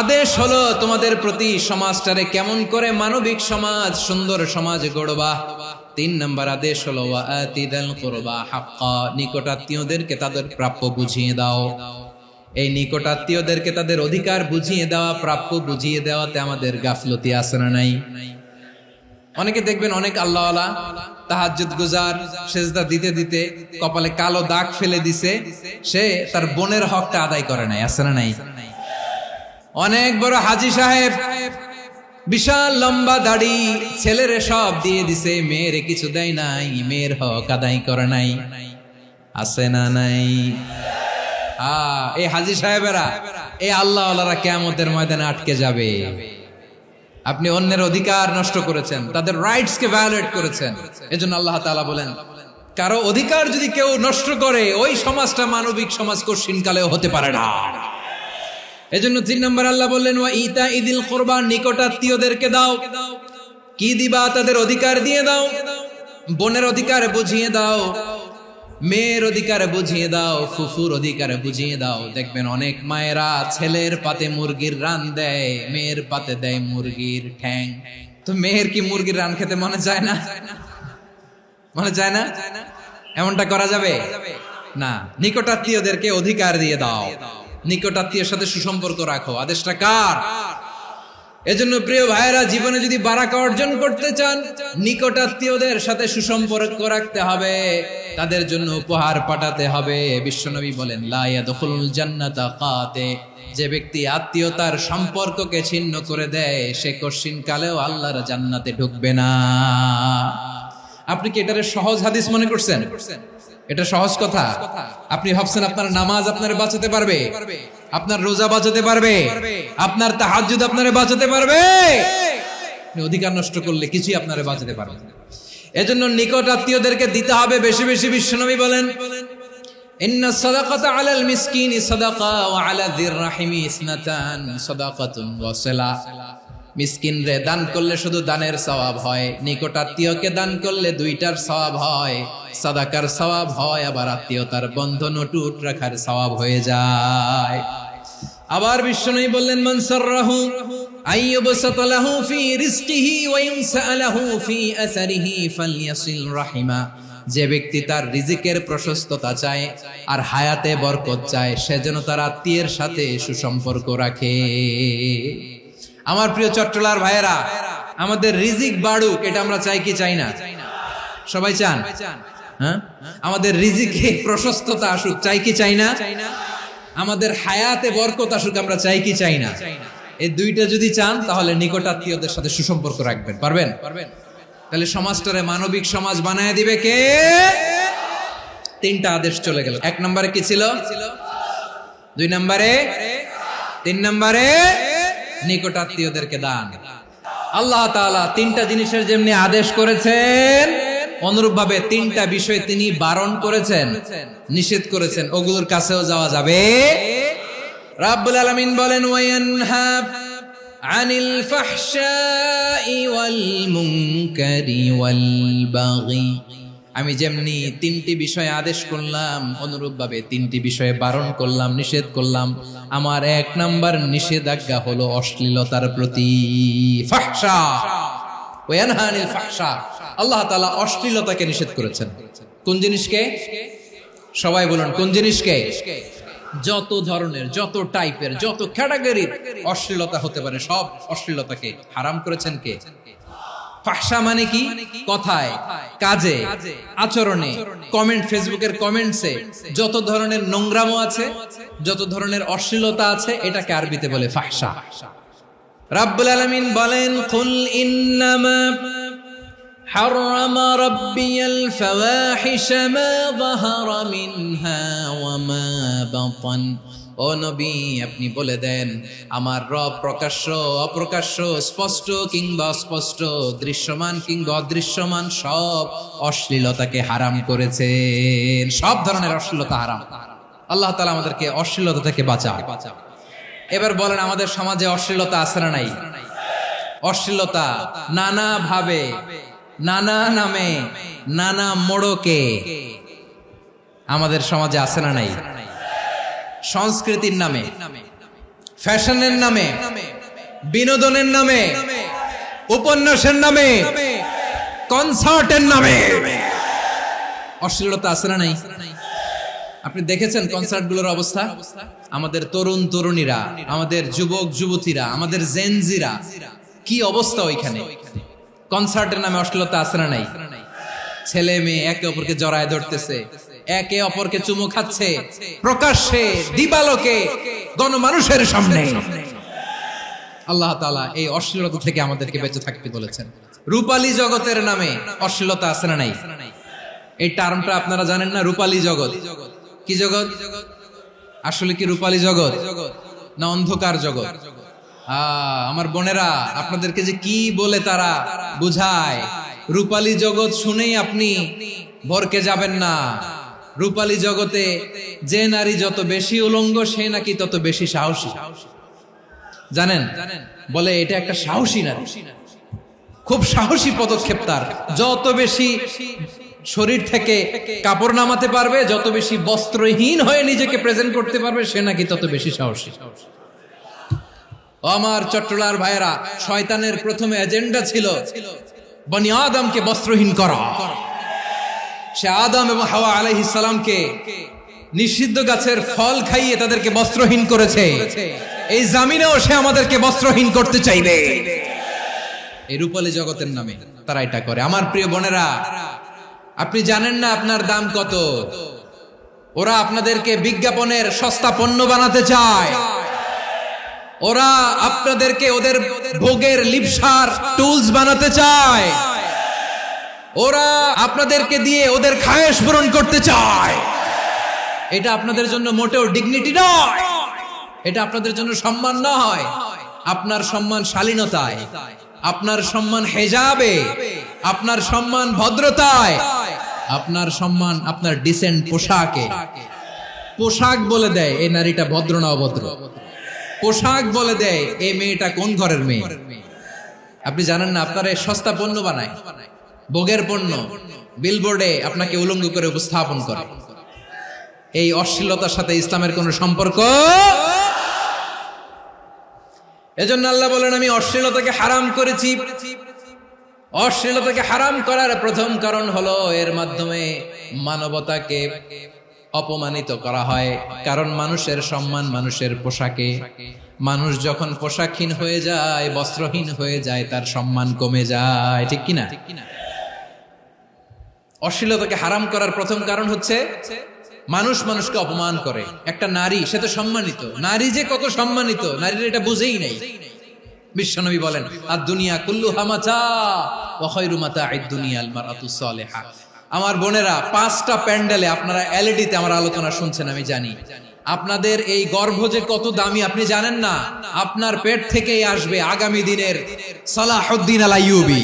আদেশ হলো তোমাদের প্রতি, সমাজটারে কেমন করে মানবিক সমাজ, সুন্দর সমাজ গড়বা। ৩ নাম্বার আদেশ হলো ওয়া আতিদাল কুরবা হাক্কা, নিকটাত্মীয়দেরকে তাদের প্রাপ্য বুঝিয়ে দাও। এই নিকটাত্মীয়দেরকে তাদের অধিকার বুঝিয়ে দেওয়া, প্রাপ্য বুঝিয়ে দেওয়াতে আমাদের গাফলতি আছে না নাই? অনেকে দেখবেন অনেক আল্লাহওয়ালা, তাহাজ্জুদ গুজার, সেজদা দিতে দিতে কপালে কালো দাগ ফেলে দিছে, সে তার বোনের হকটা আদায় করে নাই, আছে না নাই? অনেক বড় হাজী সাহেব, বিশাল লম্বা দাড়ি, ছেলেরে সব দিয়ে দিছে, মেয়েরে কিছু দেয় নাই, মেয়ের হক আদায় করে নাই, আছে না নাই? এই হাজী সাহেবেরা, এই আল্লাহওয়ালারা কিয়ামতের ময়দানে আটকে যাবে। আপনি অন্যের অধিকার নষ্ট করেছেন, তাদের রাইটস কে ভায়োলেট করেছেন। এজন্য আল্লাহ তাআলা বলেন, কারো অধিকার যদি কেউ নষ্ট করে, ওই সমাজটা মানবিক সমাজ কঠিনকালেও হতে পারে না। এজন্য ৩ নম্বর আল্লাহ বললেন ওয়া ইতাইদিল কুরবা, নিকটাত্মীয়দেরকে দাও। কি দিবা? তাদের অধিকার দিয়ে দাও। বোনের অধিকার বুঝিয়ে দাও, মেয়ের অধিকার বুঝিয়ে দাও, ফুফুর অধিকার বুঝিয়ে দাও। দেখবেন অনেক মায়েরা ছেলের পাতে মুরগির রান দেয়, মেয়ের পাতে দেয় মুরগির ঠ্যাং। তো মেয়ের কি মুরগির রান খেতে মনে চায় না? মনে চায় না? এমনটা করা যাবে না। নিকটাত্মীয়দেরকে অধিকার দিয়ে দাও, নিকটাত্মীয়ের সাথে সুসম্পর্ক রাখো। আদেশটা কার? এজন্য প্রিয় ভাইয়েরা, জীবনে যদি বারাকা অর্জন করতে চান, নিকটাত্মীয়দের সাথে সুসম্পর্ক রাখতে হবে, তাদের জন্য উপহার পাঠাতে হবে। বিশ্বনবী বলেন লা ইয়াদখুলুল জান্নাতা কাতে, যে ব্যক্তি আত্মীয়তার সম্পর্ককে ছিন্ন করে দেয়, সে কঠিন কালেও আল্লাহর জান্নাতে ঢুকবে না। আপনি কি এটারে সহজ হাদিস মনে করছেন? এটা সহজ কথা? আপনি ভাবছেন আপনার নামাজ আপনারে বাঁচাতে পারবে, আপনার রোজা বাঁচাতে পারবে, আপনার তাহাজ্জুদ আপনারে বাঁচাতে পারবে? অধিকার নষ্ট করলে কিছুই আপনারে বাঁচাতে পারবে না। এজন্য নিকট আত্মীয়দেরকে দিতে হবে বেশি বেশি। বিশ্বনবী বলেন ইন্না সাদাকাতা আলাল মিসকিনি সাদাকা ওয়া আলা যির রাহিমি ইসনাতান সাদাকাতুন ওয়া সিলা। মিসকিনরে দান করলে শুধু দানের সওয়াব হয়, নিকট আত্মীয়কে দান করলে দুইটার সওয়াব হয়, সাদাকার সওয়াব হয়, আবার আত্মীয়তার বন্ধন অটুট রাখার সওয়াব হয়ে যায়। আবার বিশ্বনবী বললেন মান সাররাহু আইয়ুবসাতা লাহু ফি রিজকিহি ওয়া ইনসালাহু ফি আসারিহি ফালইয়াসিল রাহিমা। যে ব্যক্তি তার রিজিকের প্রশস্ততা চায় আর হায়াতে বরকত চায়, সে যেন তার আত্মীয়ের সাথে সুসম্পর্ক রাখে। আমার প্রিয় চট্টলার ভাইয়েরা, আমাদের রিজিক বাড়ুক, এটা আমরা চাই কি চাই না? সবাই চান? হ্যাঁ, আমাদের রিজিকে প্রশস্ততা আসুক, চাই কি চাই না? আমাদের হায়াতে বরকত আসুক, আমরা চাই কি চাই না? এই দুইটা যদি চান তাহলে নিকটাত্মীয়দের সাথে সুসম্পর্ক রাখবেন। পারবেন? তাহলে সমাজটারে মানবিক সমাজ বানায় দিবে কে? তিনটা আদেশ চলে গেল। 1 নম্বরে কি ছিল? 2 নম্বরে, 3 নম্বরে নিকটাত্মীয়দেরকে দান। আল্লাহ তাআলা তিনটা জিনিসের যেমনি আদেশ করেছেন, অনুরূপ ভাবে তিনটা বিষয় তিনি বারণ করেছেন, নিষেধ করেছেন। ওগুলোর কাছেও যাওয়া যাবে। রাব্বুল আলামিন বলেন, ওয়ায়ানহা আনিল ফাহশাই ওয়াল মুনকারি ওয়াল বাগি। আমি যেমনি তিনটি বিষয়ে আদেশ করলাম, অনুরূপ ভাবে তিনটি বিষয়ে বারণ করলাম, নিষেধ করলাম। আমার 1 নাম্বার নিষেধাজ্ঞা হলো অশ্লীলতার প্রতি। ফাহশা, ওয়ায়ানহা আনিল ফাহশা, আল্লাহ তাআলা অশ্লীলতাকে নিষেধ করেছেন। কোন জিনিসকে? সবাই বলুন, কোন জিনিসকে? যত ধরনের, যত টাইপের, যত ক্যাটাগরির অশ্লীলতা হতে পারে সব অশ্লীলতাকে হারাম করেছেন কে? ফাহশা মানে কি? কথায়, কাজে, আচরণে, কমেন্ট, ফেসবুকের কমেন্টসে যত ধরনের নোংরামো আছে, যত ধরনের অশ্লীলতা আছে, এটাকে আরবিতে বলে ফাহশা। রাব্বুল আলামিন বলেন, কুল ইন্নামা حرم ربي الفواحش ما ظهر منها وما بطن। ও নবী, আপনি বলে দেন, আমার রব প্রকাশ্য, অপ্রকাশ্য, স্পষ্ট কিংবা অস্পষ্ট, দৃশ্যমান কিংবা অদৃশ্যমান সব অশ্লীলতাকে হারাম করেছেন। সব ধরনের অশ্লীলতা হারাম। আল্লাহ তাআলা আমাদেরকে অশ্লীলতা থেকে বাঁচান। এবার বলেন, আমাদের সমাজে অশ্লীলতা আছে না নাই? অশ্লীলতা নানা ভাবে, নানা নামে, নানা মোড়কে আমাদের সমাজে আছে না নাই? সংস্কৃতির নামে, ফ্যাশনের নামে, বিনোদনের নামে, উপন্যাসের নামে, কনসার্টের নামে অশ্লীলতা আছে না নাই? আপনি দেখেছেন কনসার্টগুলোর অবস্থা? আমাদের তরুণ তরুণীরা, আমাদের যুবক যুবতীরা, আমাদের জেনজিরা, কি অবস্থা ওইখানে? কনসার্টের নামে অশ্লীলতা আছে না নাই? ছেলে মেয়ে একে অপরকে জড়ায় ধরতেছে, একে অপরকে চুমু খাচ্ছে, প্রকাশ্যে, দিবালোকে, গণমানুষের সামনে। আল্লাহ তাআলা এই অশ্লীলতা থেকে আমাদেরকে বেঁচে থাকতে বলেছেন। রূপালী জগতের নামে অশ্লীলতা আছে না নাই? এই টার্মটা আপনারা জানেন না? রূপালী জগৎ কি জগৎ? আসলে কি রূপালী জগৎ না অন্ধকার জগৎ? আমার বোনেরা, আপনাদেরকে যে কি বলে তারা বুঝায়, রূপালী জগৎ শুনেই আপনি ভরকে যাবেন না। রূপালী জগতে যে নারী যত বেশি উলঙ্গ, সে নাকি তত বেশি সাহসী। জানেন? বলে এটা একটা সাহসী নারী, খুব সাহসী পদক্ষেপ তার। যত বেশি শরীর থেকে কাপড় নামাতে পারবে, যত বেশি বস্ত্রহীন হয়ে নিজেকে প্রেজেন্ট করতে পারবে, সে নাকি তত বেশি সাহসী। আমার চট্টলার ভাইয়েরা, শয়তানের প্রথমে এজেন্ডা ছিল বনি আদমকে বস্ত্রহীন করা। সে আদম এবং হাওয়া আলাইহিস সালামকে নিষিদ্ধ গাছের ফল খাইয়ে তাদেরকে বস্ত্রহীন করেছে। এই জামিনেও সে আমাদেরকে বস্ত্রহীন করতে চাইবে। এই রূপালী জগতের নামে তারা এটা করে। আমার প্রিয় বোনেরা, আপনি জানেন না আপনার দাম কত। ওরা আপনাদেরকে বিজ্ঞাপনের সস্তা পণ্য বানাতে চায়। ওরা আপনাদেরকে ওদের ভোগের লিপসার টুলস বানাতে চায়। ওরা আপনাদেরকে দিয়ে ওদের খায়েশ পূরণ করতে চায়। এটা আপনাদের জন্য মোটেও ডিগনিটি নয়, এটা আপনাদের জন্য সম্মান নয়। আপনার সম্মান শালীনতায়, আপনার সম্মান হেজাবে, আপনার সম্মান ভদ্রতায়, আপনার সম্মান আপনার ডিসেন্ট পোশাকে। পোশাক বলে দেয় এই নারীটা ভদ্র না অভদ্র। পোশাক বলে দেয় এই মেয়েটা কোন ঘরের মেয়ে। আপনি জানেন না, আপনারা সস্তা পণ্য বানায়, ভোগের পণ্য, বিলবোর্ডে আপনাকে উলঙ্গ করে উপস্থাপন করে। এই অশ্লীলতার সাথে ইসলামের কোন সম্পর্ক। এজন্য আল্লাহ বলেন, আমি অশ্লীলতাকে হারাম করেছি। অশ্লীলতাকে হারাম করার প্রথম কারণ হলো এর মাধ্যমে মানবতাকে অপমানিত করা হয়। কারণ মানুষের সম্মান মানুষের পোশাকে। মানুষ যখন পোশাকহীন হয়ে যায়, বস্ত্রহীন হয়ে যায়, তার সম্মান কমে যায়। ঠিক কিনা? অশ্লীলতাকে হারাম করার প্রথম কারণ হচ্ছে মানুষ মানুষকে অপমান করে। একটা নারী, সে তো সম্মানিত, নারী যে কত সম্মানিত নারীরা এটা বুঝেই নাই। বিশ্বনবী বলেন আর দুনিয়া কুল্লুহা মাতা ওয়া খায়রু মাতা'আদ দুনিয়া আল মারআতুস সালিহা। আমার বোনেরা, 5টা প্যান্ডেলে আপনারা এলইডিতে আমার আলোচনা শুনছেন, আমি জানি। আপনাদের এই গর্ভ যে কত দামি আপনি জানেন না। আপনার পেট থেকেই আসবে আগামী দিনের সালাহুদ্দিন আল আইয়ুবী।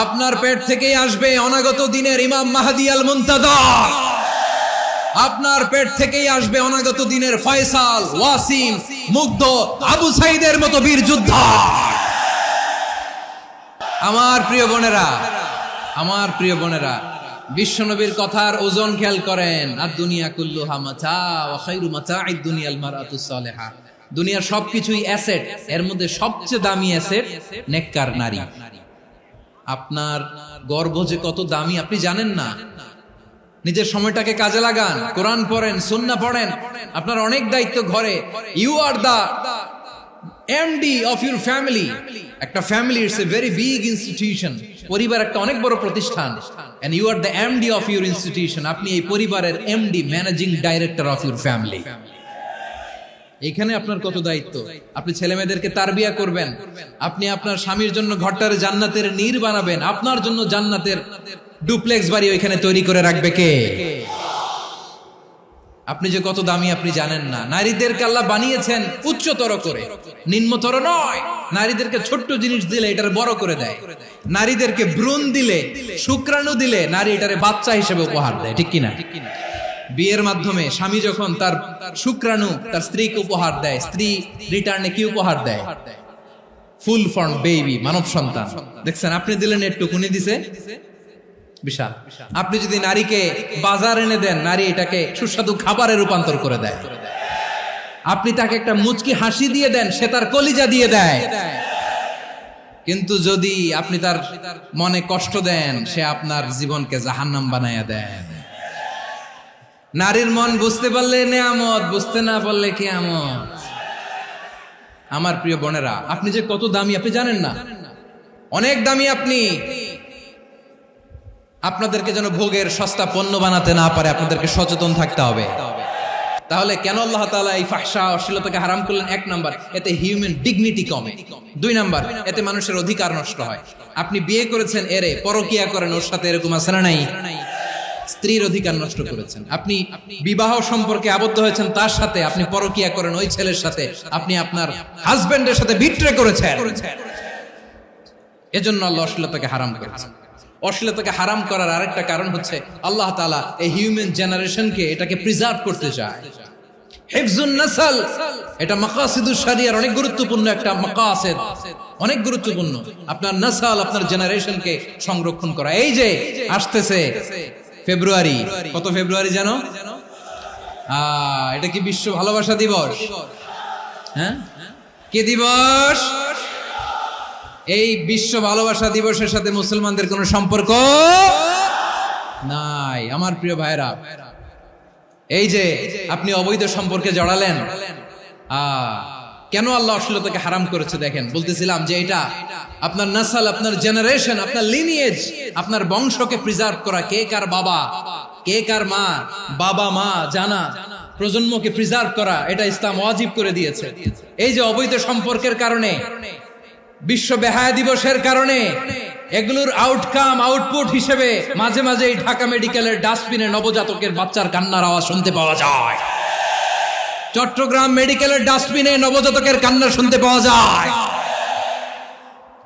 আপনার পেট থেকেই আসবে অনাগত দিনের ইমাম মাহদী আল মুনতাযর। আপনার পেট থেকেই আসবে অনাগত দিনের ফয়সাল, ওয়াসিম, মুগ্ধ, আবু সাইদের মতো বীর যোদ্ধা। আমার প্রিয় বোনেরা, আমার প্রিয় বোনেরা, বিশ্বনবীর কথার ওজন খেয়াল করেন। আর দুনিয়া কুল্লুহা মাতা ওয়া খায়রু মাতা'আদ দুনিয়া আল মারআতুস সালিহা। দুনিয়ার সবকিছুই অ্যাসেট, এর মধ্যে সবচেয়ে দামি অ্যাসেট নেককার নারী। আপনার গর্ভ যে কত দামি আপনি জানেন না। নিজের সময়টাকে কাজে লাগান, কোরআন পড়েন, সুন্নাহ পড়েন। আপনার অনেক দায়িত্ব ঘরে। You are the MD of your family. একটা family it's a very big institution. পরিবার একটা অনেক বড় প্রতিষ্ঠান। And you are the MD of your institution. আপনি এই পরিবারের MD, managing director of your family. এখানে আপনার কত দায়িত্ব। আপনি ছেলে মেয়েদেরকে তারবিয়া করবেন। আপনি আপনার স্বামীর জন্য ঘরটারে জান্নাতের নীর বানাবেন। আপনার জন্য জান্নাতের ডুপ্লেক্স বাড়ি ওইখানে তৈরি করে রাখবে কে? আপনি যে কত দামি আপনি জানেন না। নারীদেরকে আল্লাহ বানিয়েছেন উচ্চতর করে, নিম্নতর নয়। নারীদেরকে ছোট্ট জিনিস দিলে এটারে বড় করে দেয়। নারীদেরকে ভ্রূণ দিলে, শুক্রাণু দিলে নারী এটারে বাচ্চা হিসেবে উপহার দেয়, ঠিক কিনা? বিয়ের মাধ্যমে স্বামী যখন তার শুক্রাণু তার স্ত্রীকে উপহার দেয়, স্ত্রী রিটার্নে কি উপহার দেয়? ফুল ফর্ম বেবি, মানব সন্তান। দেখছেন, আপনি দিলেন একটু, কুনি দিছে বিশাল। আপনি যদি নারীকে বাজার এনে দেন, নারী এটাকে সুস্বাদু খাবারে রূপান্তর করে দেয়। আপনি তাকে একটা মুচকি হাসি দিয়ে দেন, সে তার কলিজা দিয়ে দেয়। কিন্তু যদি আপনি তার মনে কষ্ট দেন, সে আপনার জীবনকে জাহান্নাম বানায়া দেয়। নারীর মন বুঝতে পারলে নেয়ামত, বুঝতে না পারলে কিয়ামত। আমার প্রিয় বোনেরা, আপনি যে কত দামি আপনি জানেন না। অনেক দামি আপনি। আপনাদেরকে যেন ভোগের সস্তা পণ্য বানাতে না পারে, আপনাদেরকে সচেতন থাকতে হবে। তাহলে কেন আল্লাহ তাআলা এই ফাহশা, অশ্লীলতাকে হারাম করলেন? 1 নাম্বার, এতে হিউম্যান ডিগনিটি কমে। 2 নাম্বার, এতে মানুষের অধিকার নষ্ট হয়। আপনি বিয়ে করেছেন, এরে পরকিয়া করেন, ওর সাথে এরকম আছে না নাই? স্ত্রীর অধিকার নষ্ট করেছেন। আপনি বিবাহ সম্পর্কে আবদ্ধ হয়েছেন তার সাথে, আপনি পরকিয়া করেন ওই ছেলের সাথে, আপনি আপনার হাজবেন্ডের সাথে বিট্রে করেছেন। এজন্য আল্লাহ অশ্লীলতাকে হারাম করেছেন। অশ্লীলতাকে হারাম করার আরেকটা কারণ হচ্ছে আল্লাহ তাআলা এই হিউম্যান জেনারেশনকে এটাকে প্রিজার্ভ করতে চায়। হিফজুন নাসল, এটা মাকাসিদুশ শরিয়ার অনেক গুরুত্বপূর্ণ একটা মাকাসিদ, অনেক গুরুত্বপূর্ণ। আপনার নাসল, আপনার জেনারেশনকে সংরক্ষণ করা। এই যে আসতেছে ফেব্রুয়ারি, কত ফেব্রুয়ারি জানো? এটা কি বিশ্ব ভালোবাসা দিবস? হ্যাঁ, কি দিবস? এই বিশ্ব ভালোবাসা দিবসের সাথে মুসলমানদের কোনো সম্পর্ক নাই। আমার প্রিয় ভাইরা, এই যে আপনি অবৈধ সম্পর্কে জড়ালেন, কেন আল্লাহ অশ্লীলতাকে হারাম করেছে দেখেন। বলতেছিলাম যে এটা আপনার নাসল, আপনার জেনারেশন, আপনার লিনিয়েজ, আপনার বংশকে প্রিজার্ভ করা। কে কার বাবা, কে কার মা, বাবা মা জানা, প্রজন্মকে প্রিজার্ভ করা, এটা ইসলাম ওয়াজিব করে দিয়েছে। এই যে অবৈধ সম্পর্কের কারণে, বিশ্ব বেহায়া দিবসের কারণে, এগুলোর আউটকাম, আউটপুট হিসেবে মাঝে মাঝে এই ঢাকা মেডিকেলের ডাস্টবিনে নবজাতকের বাচ্চার কান্নার আওয়াজ শুনতে পাওয়া যায়। চট্টগ্রাম মেডিকেলের ডাস্টবিনে নবজাতকের কান্না শুনতে পাওয়া যায়।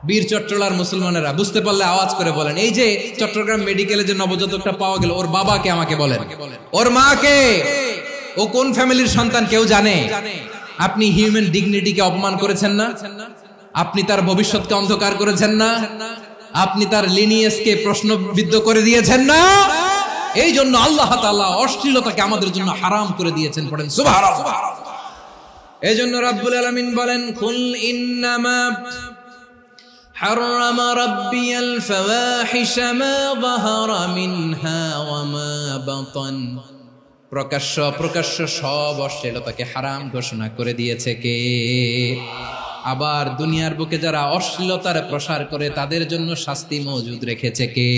বীর চট্টলার মুসলমানেরা বুঝতে পারলে আওয়াজ করে বলেন, এই যে চট্টগ্রাম মেডিকেলে যে নবজাতকটা পাওয়া গেল, ওর বাবাকে আমাকে বলেন, ওর মাকে, ও কোন ফ্যামিলির সন্তান কেউ জানে? আপনি হিউম্যান ডিগনিটিকে অপমান করেছেন না? আপনি তার ভবিষ্যৎকে অন্ধকার করেছেন না? আপনি তার লিনিয়েজকে প্রশ্নবিদ্ধ করে দিয়েছেন না? এই জন্য আল্লাহ তাআলা অশ্লীলতাকে আমাদের জন্য হারাম করে দিয়েছেন। পড়েন সুবহানাল্লাহ। এই জন্য রাব্বুল আলামিন বলেন, কুল ইন্নামা হারাম রাব্বিয়াল ফাওয়াহিশা মা যাহারা মিনহা ওয়া মা বাতান। প্রকাশ্য অপ্রকাশ্য সব অশ্লীলতাকে হারাম ঘোষণা করে দিয়েছে কে? আবার দুনিয়ার বুকে যারা অশ্লীলতার প্রসার করে তাদের জন্য শাস্তি মজুদ রেখেছে কে?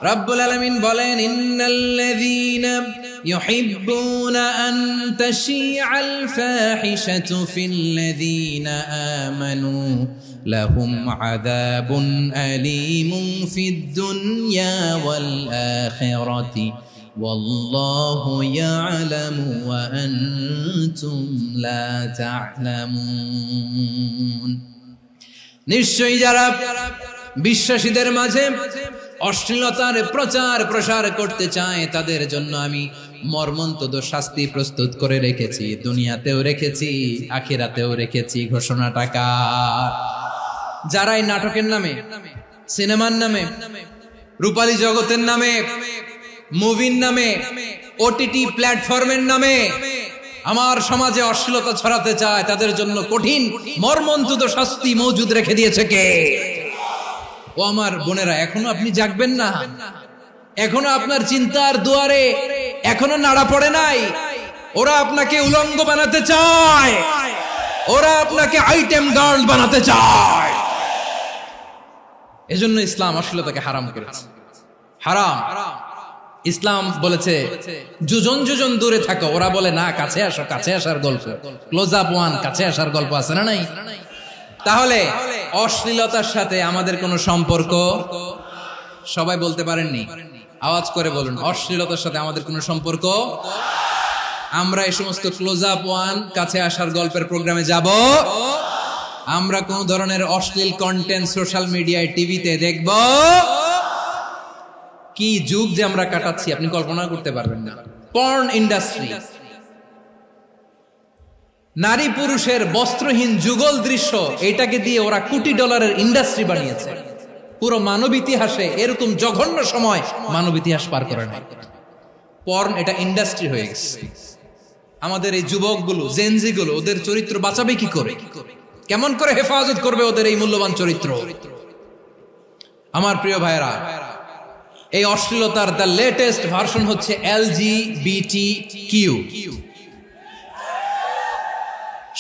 রাব্বুল আলামিন বলেন, ইন্নাল্লাযীনা يحبون أن تشيع الفاحشة في الذين آمنوا لهم عذاب أليم في الدنيا والآخرة والله يعلم وأنتم لا تعلمون নিশ্চয়ই যারা বিশ্বাসীদের মাঝে অশ্লীলতার প্রচার প্রসার করতে চায় তাদের জন্য আমি মর্মন্তুদ শাস্তি প্রস্তুত করে রেখেছি, দুনিয়াতেও রেখেছি, আখিরাতেও রেখেছি। ঘোষণাটা কার? যারা এই নাটকের নামে, সিনেমার নামে, রূপালী জগতের নামে, মুভির নামে, ওটিটি প্ল্যাটফর্মের নামে আমার সমাজে অশ্লীলতা ছড়াতে চায় তাদের জন্য কঠিন মর্মন্তুদ শাস্তি মজুদ রেখে দিয়েছে কে? ও আমার বোনেরা, এখনো আপনি জাগবেন না? এখনো আপনার চিন্তার দুয়ারে এখনো নাড়া পড়ে নাই? ওরা আপনাকে উলঙ্গ বানাতে চায়, ওরা আপনাকে আইটেম গার্ল বানাতে চায়। এজন্য ইসলাম অশ্লীলতাকে হারাম করেছে। হারাম। ইসলাম বলেছে যোজন যোজন দূরে থাকো, ওরা বলে না কাছে আসো, কাছে আসার গল্প, ক্লোজ আপ ওয়ান, কাছে আসার গল্প আছে না নাই? তাহলে অশ্লীলতার সাথে আমাদের কোনো সম্পর্ক? সবাই বলতে পারেননি, আওয়াজ করে বলুন, অশ্লীলতার সাথে আমাদের কোনো সম্পর্ক? আমরা এই সমস্ত ক্লোজ আপ ওয়ান, কাছে আসার গল্পের প্রোগ্রামে যাব? আমরা কোন ধরনের অশ্লীল কন্টেন্ট সোশ্যাল মিডিয়ায়, টিভিতে দেখব? কি যুগ যে আমরা কাটাচ্ছি আপনি কল্পনা করতে পারবেন না। পর্ন ইন্ডাস্ট্রি, নারী পুরুষের বস্ত্রহীন যুগল দৃশ্য, এটাকে দিয়ে ওরা কোটি ডলারের ইন্ডাস্ট্রি বানিয়েছে। পুরো মানব ইতিহাসে এরকম জঘন্য সময় মানব ইতিহাস পার করে নাই। পর্ন এটা ইন্ডাস্ট্রি হয়ে গেছে। আমাদের এই যুবকগুলো, জেনজি গুলো, ওদের চরিত্র বাঁচাবে কি করে? কেমন করে হেফাজত করবে ওদের এই মূল্যবান চরিত্র? আমার প্রিয় ভাইরা, এই অশ্লীলতার দ্য লেটেস্ট ভার্সন হচ্ছে LGBTQ,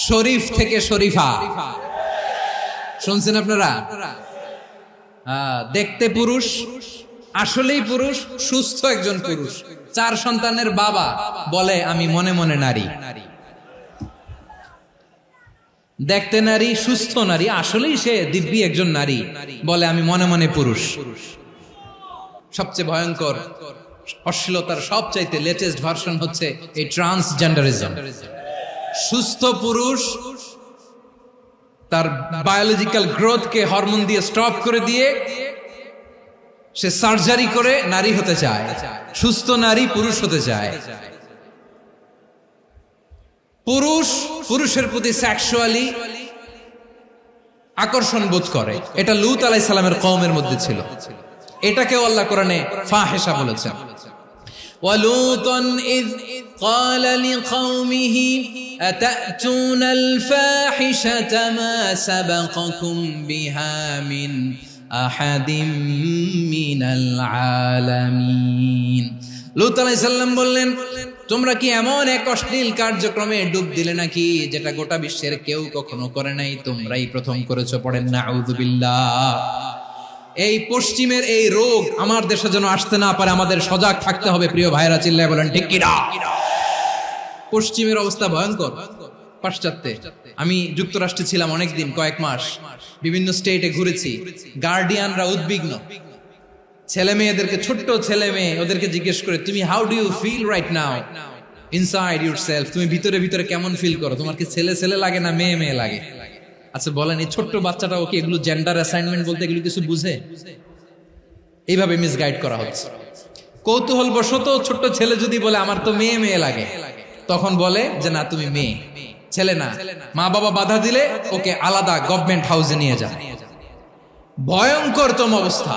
শরীফ থেকে শরীফা। শুনছেন আপনারা? দেখতে পুরুষ, আসলেই পুরুষ, সুস্থ একজন পুরুষ, 4 সন্তানের বাবা, বলে আমি মনে মনে নারী। দেখতে নারী, সুস্থ নারী, আসলেই সে দিব্যি একজন নারী, বলে আমি মনে মনে পুরুষ। সবচেয়ে ভয়ঙ্কর অশ্লীলতার সবচাইতে লেটেস্ট ভার্সন হচ্ছে এই ট্রান্সজেন্ডারিজম। সুস্থ পুরুষ তার বায়োলজিক্যাল গ্রোথকে হরমোন দিয়ে স্টপ করে দিয়ে সে সার্জারি করে নারী হতে চায়, সুস্থ নারী পুরুষ হতে চায়। পুরুষ পুরুষের প্রতি সেক্সুয়ালি আকর্ষণ বোধ করে, এটা লূত আলাইহিস সালামের কওমের মধ্যে ছিল। এটাকে আল্লাহ কোরআনে ফাহিশা বলেছেন। ওয়ালুতান ইয قال لقومه أتأتون الفاحشة ما سبقكم بها من أحد من العالمين। লূত আলাইহিস সালাম বললেন, তোমরা কি এমন এক অশ্লীল কার্যক্রমে ডুব দিলে নাকি যেটা গোটা বিশ্বের কেউ কখনো করে নাই, তোমরাই প্রথম করেছো? পড়েন নাউযুবিল্লাহ। এই পশ্চিমের এই রোগ আমার দেশে যেন আসতে না পারে, আমাদের সজাগ থাকতে হবে। প্রিয় ভাইরা, চিল্লায় বলেন ঠিক কি না? পশ্চিমের অবস্থা ভয়ঙ্কর। পাশ্চাত্যে, আমি যুক্তরাষ্ট্রে ছিলাম অনেকদিন, কয়েক মাস, বিভিন্ন স্টেটে ঘুরেছি। গার্ডিয়ানরা উদ্বিগ্ন, ছেলে মেয়েদেরকে, ছোট্ট ছেলে মেয়ে, ওদেরকে জিজ্ঞেস করে, তুমি how do you feel right now inside yourself? তুমি ভিতরে ভিতরে কেমন ফিল করো? তোমার কি ছেলে ছেলে লাগে না মেয়ে মেয়ে লাগে? আচ্ছা বলেন, এই ছোট্ট বাচ্চাটা ওকে এগুলো জেন্ডার অ্যাসাইনমেন্ট বলতে এগুলো কিছু বুঝে? এইভাবে মিসগাইড করা হচ্ছে। কৌতূহল বশত ছোট্ট ছেলে যদি বলে আমার তো মেয়ে মেয়ে লাগে, তখন বলে যে না তুমি মেয়ে, ছেলে না। মা বাবা বাধা দিলে ওকে আলাদা গভর্নমেন্ট হাউসে নিয়ে যায়। ভয়ঙ্করতম অবস্থা।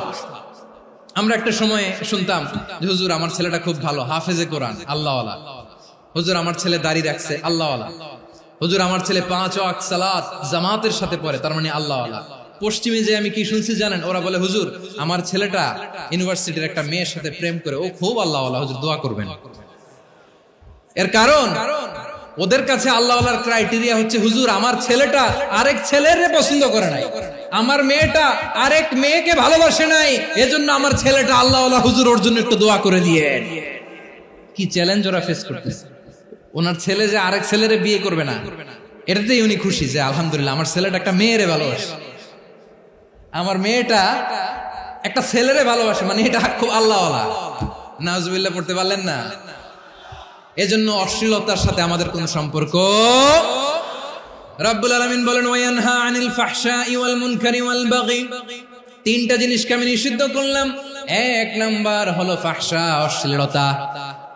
আমরা একটা সময় শুনতাম যে হুজুর আমার ছেলেটা খুব ভালো, হাফেজে কোরআন, আল্লাহওয়ালা। হুজুর আমার ছেলে দাড়ি রাখছে, আল্লাহওয়ালা। হুজুর আমার ছেলে 5 ওয়াক্ত সালাত জামাতের সাথে পড়ে, তার মানে আল্লাহওয়ালা। পশ্চিমে যে আমি কি শুনছি জানেন? ওরা বলে হুজুর আমার ছেলেটা ইউনিভার্সিটির একটা মেয়ের সাথে প্রেম করে, ও খুব আল্লাহওয়ালা, হুজুর দোয়া করবেন। এর কারণ ওদের কাছে আল্লাহওয়ালার ক্রাইটেরিয়া হচ্ছে হুজুর আমার ছেলেটা আরেক ছেলের পছন্দ করে নাই, আমার মেয়েটা আরেক মেয়েকে ভালোবাসে নাই, এজন্য আমার ছেলেটা আল্লাহওয়ালা, হুজুর ওর জন্য একটু দোয়া করে দিয়েন। কি চ্যালেঞ্জ ওরা ফেস করতেছে। ওনার ছেলে যে আরেক ছেলেরে বিয়ে করবে না, এটাতেই উনি খুশি যে আলহামদুলিল্লাহ আমার ছেলেটা একটা মেয়েরে ভালোবাসে, আমার মেয়েটা একটা ছেলেরে ভালোবাসে, মানে এটা খুব আল্লাহওয়ালা। নাউজুবিল্লাহ পড়তে পারলেন না? এজন্য অশ্লীলতার সাথে আমাদের কোন সম্পর্ক। রাব্বুল আলামিন বলেন ওয়ায়ানহা আনিল ফাহশাই ওয়াল মুনকারি ওয়াল বাগি, তিনটা জিনিসকে আমি নিষিদ্ধ করলাম। এক নাম্বার হলো ফাহশা, অশ্লীলতা।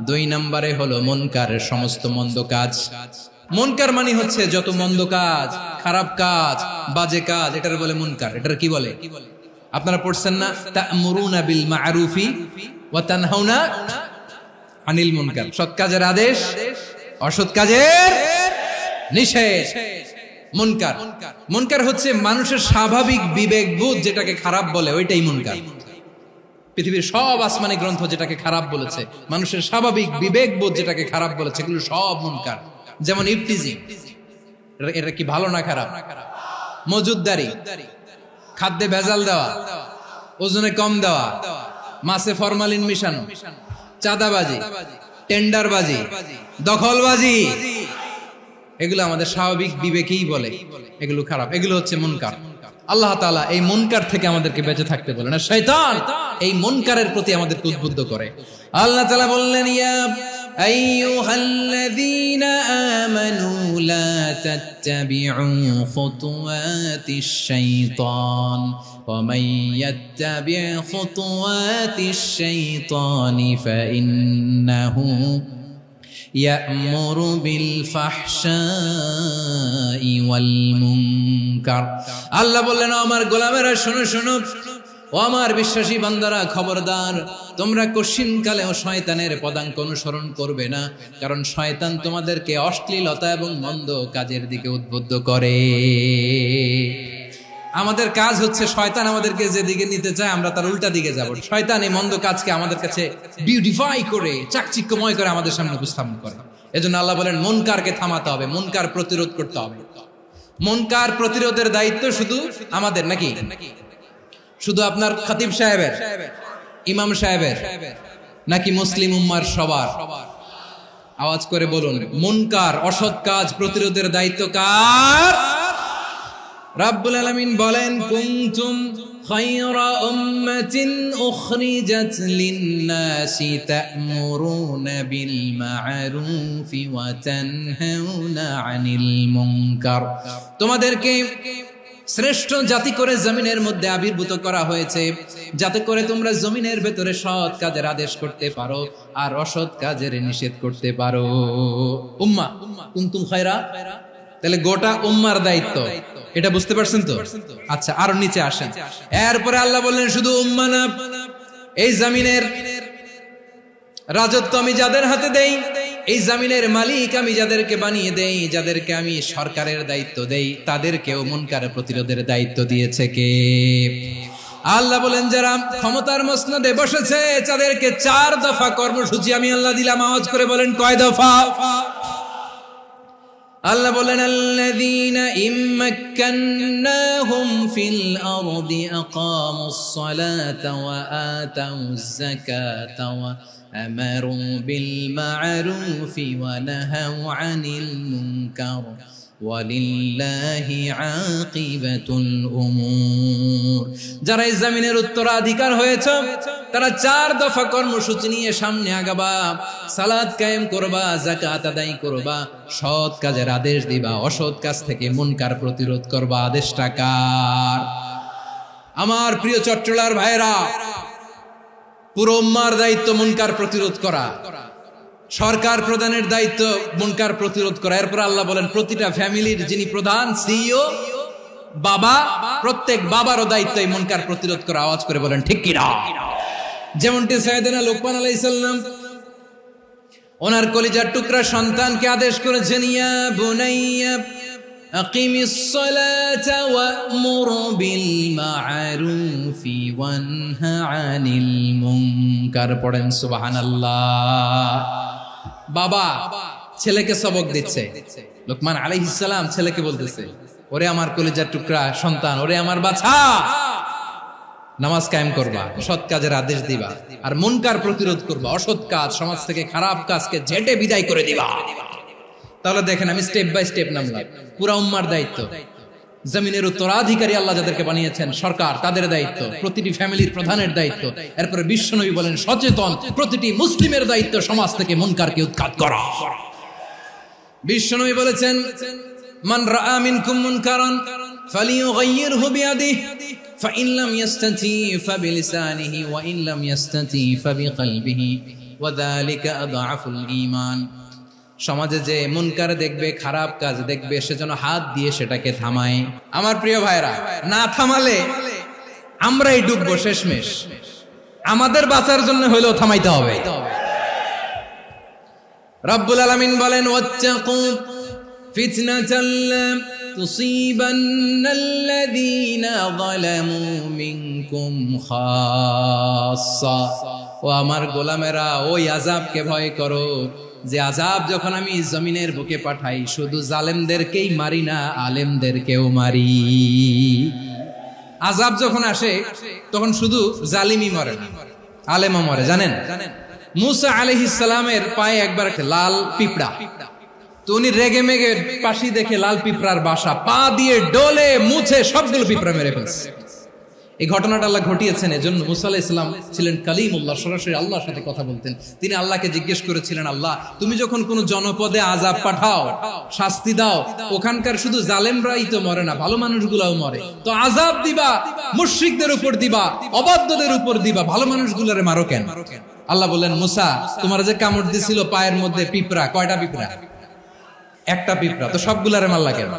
দুই নম্বরে হলো মুনকার, সমস্ত মন্দ কাজ। মুনকার মানে হচ্ছে যত মন্দ কাজ, খারাপ কাজ, বাজে কাজ, এটার বলে মুনকার। এটার কি বলে? আপনারা পড়ছেন না, তা'মুরুনা বিল মা'রুফি ওয়া তানহাউনা আনিল মুনকার। সৎ কাজের আদেশ, অসৎ কাজের নিষেধ। মুনকার, মুনকার হচ্ছে মানুষের স্বাভাবিক বিবেকবোধ যেটাকে খারাপ বলে, ওইটাই মুনকার। পৃথিবীর সব আসমানি গ্রন্থ যেটাকে খারাপ বলেছে, মানুষের স্বাভাবিক বিবেকবোধ যেটাকে খারাপ বলেছে, এগুলো সব মুনকার। যেমন ইফতিজিং, এটা কি ভালো না খারাপ? মজুদদারি, খাদ্যে ভেজাল দেওয়া, ওজনে কম দেওয়া, মাছে ফরমালিন মিশানো, চাঁদাবাজি, টেন্ডারবাজি, দখলবাজি, এগুলো আমাদের স্বাভাবিক বিবেকেই বলে এগুলো খারাপ, এগুলো হচ্ছে মুনকার। আল্লাহ তাআলা এই মুনকার থেকে আমাদেরকে বেঁচে থাকতে বলেন, আর শয়তান এই মুনকারের প্রতি আমাদেরকে উদ্বুদ্ধ করে। আল্লাহ তাআলা বললেন, ইয়া আইয়ুহাল্লাযীনা আমানু লা তাত্তাবিউ খুতুওয়াতিশ শাইতান ওয়া মান ইয়াত্তাবি' খুতুওয়াতিশ শাইতানি ফাইন্নাহু ইয়া'মুরু বিল ফাহশাই ওয়াল মুনকার। আল্লাহ বললেন, আমার গোলামেরা শোনো শোনো, ও আমার বিশ্বাসী বান্দারা খবরদার, তোমরা কশিনকালেও শয়তানের পদাঙ্ক অনুসরণ করবে না, কারণ শয়তান তোমাদেরকে অশ্লীলতা এবং মন্দ কাজের দিকে উদ্বুদ্ধ করে। আমাদের কাজ হচ্ছে শয়তান আমাদেরকে যেদিকে নিতে চায় আমরা তার উল্টা দিকে যাব। শয়তান এই মন্দ কাজকে আমাদের কাছে বিউটিফাই করে, চাকচিক্যময় করে আমাদের সামনে উপস্থাপন করে। এজন্য আল্লাহ বলেন মুনকারকে থামাতে হবে, মুনকার প্রতিরোধ করতে হবে। মুনকার প্রতিরোধের দায়িত্ব শুধু আমাদের নাকি? শুধু আপনার খতিব সাহেবের, ইমাম সাহেবের, নাকি মুসলিম উম্মার সবার? আওয়াজ করে বলুন, মুনকার অসৎ কাজ প্রতিরোধের দায়িত্ব কার? রাব্বুল আলামিন বলেন, কুনতুম খায়রা উম্মাতিন উখরিজাত লিন-নাসি তা'মুরুনা বিল মা'রুফি ওয়া তানহাউনা আনিল মুনকার। তোমাদেরকে শ্রেষ্ঠ জাতি করে জমিনের মধ্যে আবির্ভূত করা হয়েছে, যাতে করে তোমরা জমিনের ভেতরে সৎ কাজের আদেশ করতে পারো আর অসৎ কাজের নিষেধ করতে পারো। উম্মাহ, কুনতুম খায়রা, তাহলে গোটা উম্মার দায়িত্ব, এটা বুঝতে পারছেন তো? আচ্ছা, আরো নিচে আসেন। এরপরে আল্লাহ বললেন, শুধু উম্মাহ না, এই জমিনের রাজত্ব আমি যাদের হাতে দেই, এই জমিনের মালিক আমি যাদেরকে বানিয়ে দেই, যাদেরকে আমি সরকারের দায়িত্ব দেই, তাদেরকেও মুনকার প্রতিরোধের দায়িত্ব দিয়েছে কে? আল্লাহ বলেন, যারা ক্ষমতার মসনদে বসেছে তাদেরকে 4 দফা কর্মসূচি আমি আল্লাহ দিলাম। আওয়াজ করে বলেন, কয় দফা? আল্লাহ বলেন, আল্লাযীনা ইম্মাক্কান্নাহুম ফিল আরদি আকামুস সালাতা ওয়া আতাউয যাকাতা ওয়া আমারু বিল মা'রুফি ওয়া নাহাউ আনিল মুনকার ওয়ালিল্লাহি আকিবাতুল উমুর। যারা এই জমিনের উত্তরাধিকার হয়েছে তারা 4 দফা কর্মসূচি নিয়ে সামনে আগাবা। সালাত কায়েম করবা, যাকাত আদায় করবা, সৎ কাজের আদেশ দিবা, অসৎ কাজ থেকে মুনকার প্রতিরোধ করবা। আদেশটা কার? আমার প্রিয় চট্টলার ভাইরা, পুরো উম্মার দায়িত্ব মুনকার প্রতিরোধ করা, সরকার প্রধানের দায়িত্ব মুনকার প্রতিরোধ করা। এরপর আল্লাহ বলেন, প্রতিটা ফ্যামিলির যিনি প্রধান সিইও বাবা, প্রত্যেক বাবারও দায়িত্ব এই মুনকার প্রতিরোধ করা। আওয়াজ করে বলেন ঠিক কি না? যেমনটি সাইয়েদনা লুকমান আলাইহিস সালাম ওনার কলিজার টুকরা সন্তানকে আদেশ করেছেন, ইয়া বুনাইয়া আকিমিস সালাতা ওয়া'মুর বিল মা'রুফি ওয়ানহা আনিল মুনকার। পড়েন সুবহানাল্লাহ। বাবা ছেলেকে সবক দিচ্ছে, লুকমান আলাইহিস সালাম ছেলেকে বলতেছে, ওরে আমার কলিজার টুকরা সন্তান, ওরে আমার বাছা, নামাজ কায়েম করবা, সৎ কাজের আদেশ দিবা, আর মুনকার প্রতিরোধ করবা, অসৎ কাজ সমাজ থেকে খারাপ কাজকে ঝেঁটে বিদায় করে দিবা। তাহলে দেখেন আমি স্টেপ বাই স্টেপ নামলাম। পুরা উম্মার দায়িত্ব, জমিনের উত্তরাধিকারী আল্লাহ যাদেরকে বানিয়েছেন সরকার, তাদের দায়িত্ব, প্রতিটি ফ্যামিলির প্রধানের দায়িত্ব, এরপরে বিশ্বনবী বলেন সচেতন প্রতিটি মুসলিমের দায়িত্ব সমাজ থেকে মুনকারকে উৎখাত করা। বিশ্বনবী বলেছেন মান রাআ মিনকুম মুনকারান ফালিয়ুগাইয়িরহু বিয়াদিহি ফাইন লাম ইয়াসতাতি ফাবিলিসানিহি ওয়া ইন লাম ইয়াসতাতি ফাবিকলবিহি ওয়া যালিকা আযআফুল ঈমান। সমাজে যে মুনকার দেখবে, খারাপ কাজ দেখবে, সে যেন হাত দিয়ে সেটাকে থামায়। আমার প্রিয় ভাইরা, না থামালে আমরাই ডুববো শেষমেশ। আমাদের বাঁচার জন্য হইলেও থামাইতে হবে। রব্বুল আলামিন বলেন ওয়াত্তাকু ফিতনাতাল লা তুসিবান্নাল্লাযীনা যালামু মিনকুম খাসসা। ও আমার গোলামেরা, ওই আযাবকে ভয় করো যে আযাব যখন আমি জমিনের বুকে পাঠাই শুধু জালেমদেরকেই মারি না, আলেমদেরকেও মারি। আযাব যখন আসে তখন শুধু জালিমই মরে না, আলেমও মরে। জানেন মুসা আলাইহিস সালামের পায়ে একবার লাল পিঁপড়া, তো উনি রেগে মেগে পাশি দেখে লাল পিঁপড়ার বাসা, পা দিয়ে ডলে মুছে সবগুলো পিঁপড়া মেরে ফেলছে। এই ঘটনাটা আল্লাহ ঘটিয়েছেন। এজন্য মুসা আলাইহিস সালাম ছিলেন কালিমুল্লাহ, সরাসরি আল্লাহর সাথে কথা বলতেন। তিনি আল্লাহকে জিজ্ঞেস করেছিলেন, আল্লাহ তুমি যখন কোন জনপদে আযাব পাঠাও, শাস্তি দাও, ওখানকার শুধু জালেমরাই তো মরে না, ভালো মানুষগুলাও মরে, তো আযাব দিবা মুশরিকদের উপর দিবা, অবাধ্যদের উপর দিবা, ভালো মানুষগুলোরে মারো কেন? আল্লাহ বললেন, মুসা তোমার যে কামড় দিছিল পায়ের মধ্যে পিঁপড়া, কয়টা পিঁপড়া? একটা পিঁপড়া, তো সবগুলারে মারলা কেন?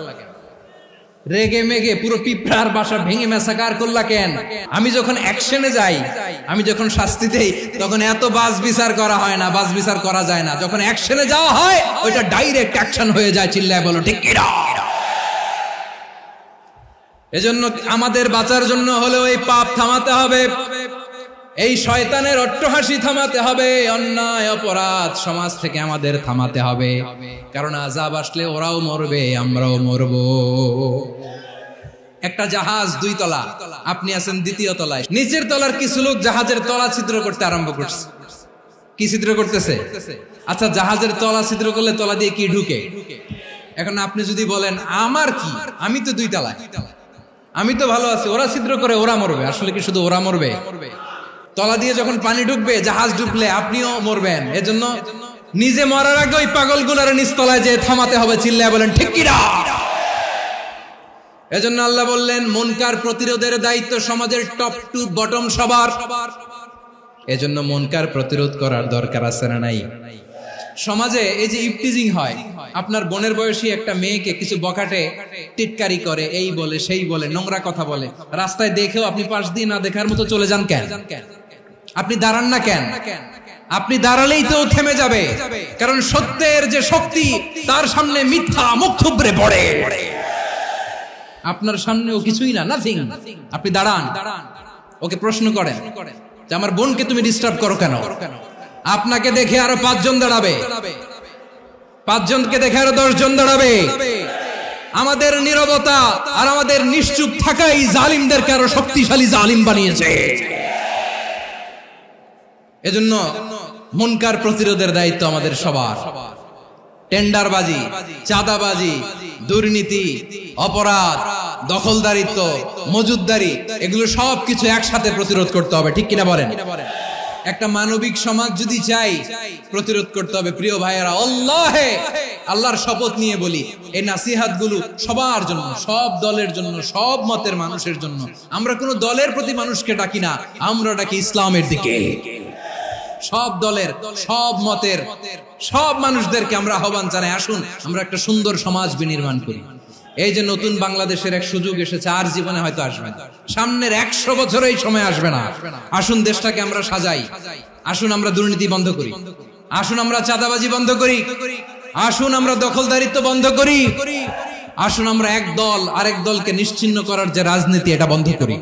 রেগে মেগে পুরো পিঁপড়ার বাসা ভেঙে মেসাকার করলা কেন? আমি যখন অ্যাকশনে যাই, আমি যখন শাস্তি দেই, তখন এত বাস বিচার করা হয় না, বাস বিচার করা যায় না। যখন অ্যাকশনে যাওয়া হয় ওইটা ডাইরেক্ট অ্যাকশন হয়ে যায়। চিল্লায় বলো ঠিক কি না? এজন্য আমাদের বাঁচার জন্য হলেও এই পাপ থামাতে হবে, এই শয়তানের অট্টহাসি থামাতে হবে, অন্যায় অপরাধ সমাজ থেকে আমাদের থামাতে হবে। কারণ আযাব আসলে ওরাও মরবে, আমরাও মরব। একটা জাহাজ 2 তলা, আপনি আছেন 2য় তলায়। নিচের তলার কিছু লোক জাহাজের তলা ছিদ্র করতে আরম্ভ করছে। কি ছিদ্র করতেছে? আচ্ছা, জাহাজের তলা ছিদ্র করলে তলা দিয়ে কি ঢুকে? এখন আপনি যদি বলেন আমার কি, আমি তো 2 তলায়, আমি তো ভালো আছি, ওরা ছিদ্র করে ওরা মরবে। আসলে কি শুধু ওরা মরবে? তলা দিয়ে যখন পানি ঢুকবে, জাহাজ ঢুকলে আপনিও মরবেন। এজন্য নিজে মরার আগে ওই পাগলগুলোর নিচতলায় যে থামাতে হবে। চিল্লায় বলেন ঠিক কি না? এজন্য আল্লাহ বললেন মুনকার প্রতিরোধের দায়িত্ব সমাজের টপ টু বটম সবার। এজন্য মুনকার প্রতিরোধ করার দরকার আছে না নাই? সমাজে এই যে ইফটিজিং হয়, আপনার বোনের বয়সী একটা মেয়েকে কিছু বকাটে টিটকারি করে, এই বলে সেই বলে, নোংরা কথা বলে, রাস্তায় দেখেও আপনি পাশ দিয়ে না দেখার মতো চলে যান কেন? আপনি দাঁড়ান না কেন? আপনি দাঁড়ালেই তো থেমে যাবে, কারণ সত্যের যে শক্তি তার সামনে মিথ্যা মুখ থুবড়ে পড়ে। আপনার সামনে ও কিছুই না, নাথিং। আপনি দাঁড়ান, ওকে প্রশ্ন করেন যে আমার বোনকে তুমি ডিস্টার্ব করো কেন? আপনাকে দেখে আরো 5 জন দাঁড়াবে, 5 জনকে দেখে আরো 10 জন দাঁড়াবে। আমাদের নীরবতা আর আমাদের নিশ্চুপ থাকাই জালিমদেরকে আরো শক্তিশালী জালিম বানিয়েছে। এজন্য মুনকার প্রতিরোধের দায়িত্ব আমাদের সবার। টেন্ডারবাজি, চাঁদাবাজি, দুর্নীতি, অপরাধ, দখলদারিত্ব, মজুদদারি, এগুলো সবকিছু একসাথে প্রতিরোধ করতে হবে। ঠিক কিনা বলেন? একটা মানবিক সমাজ যদি চাই, প্রতিরোধ করতে হবে। প্রিয় ভাইয়েরা, আল্লাহর শপথ নিয়ে বলি, এই নাসিহাত গুলো সবার জন্য, সব দলের জন্য, সব মতের মানুষের জন্য। আমরা কোনো দলের প্রতি মানুষকে ডাকি না, আমরা ডাকি ইসলামের দিকে। সব দলের, সব মতের, সব মানুষদেরকে আমরা আহ্বান জানাই, আসুন আমরা একটা সুন্দর সমাজ বিনির্মাণ করি। এই যে নতুন বাংলাদেশের এক সুযোগ এসেছে, আর জীবনে হয়তো আসবে না, সামনের 100 বছর এই সময় আসবে না। আসুন দেশটাকে আমরা সাজাই, আসুন আমরা দুর্নীতি বন্ধ করি, আসুন আমরা চাঁদাবাজি বন্ধ করি, আসুন আমরা দখলদারিত্ব বন্ধ করি, আসুন আমরা এক দল আরেক দলকে নিশ্চিহ্ন করার যে রাজনীতি, এটা বন্ধ করি।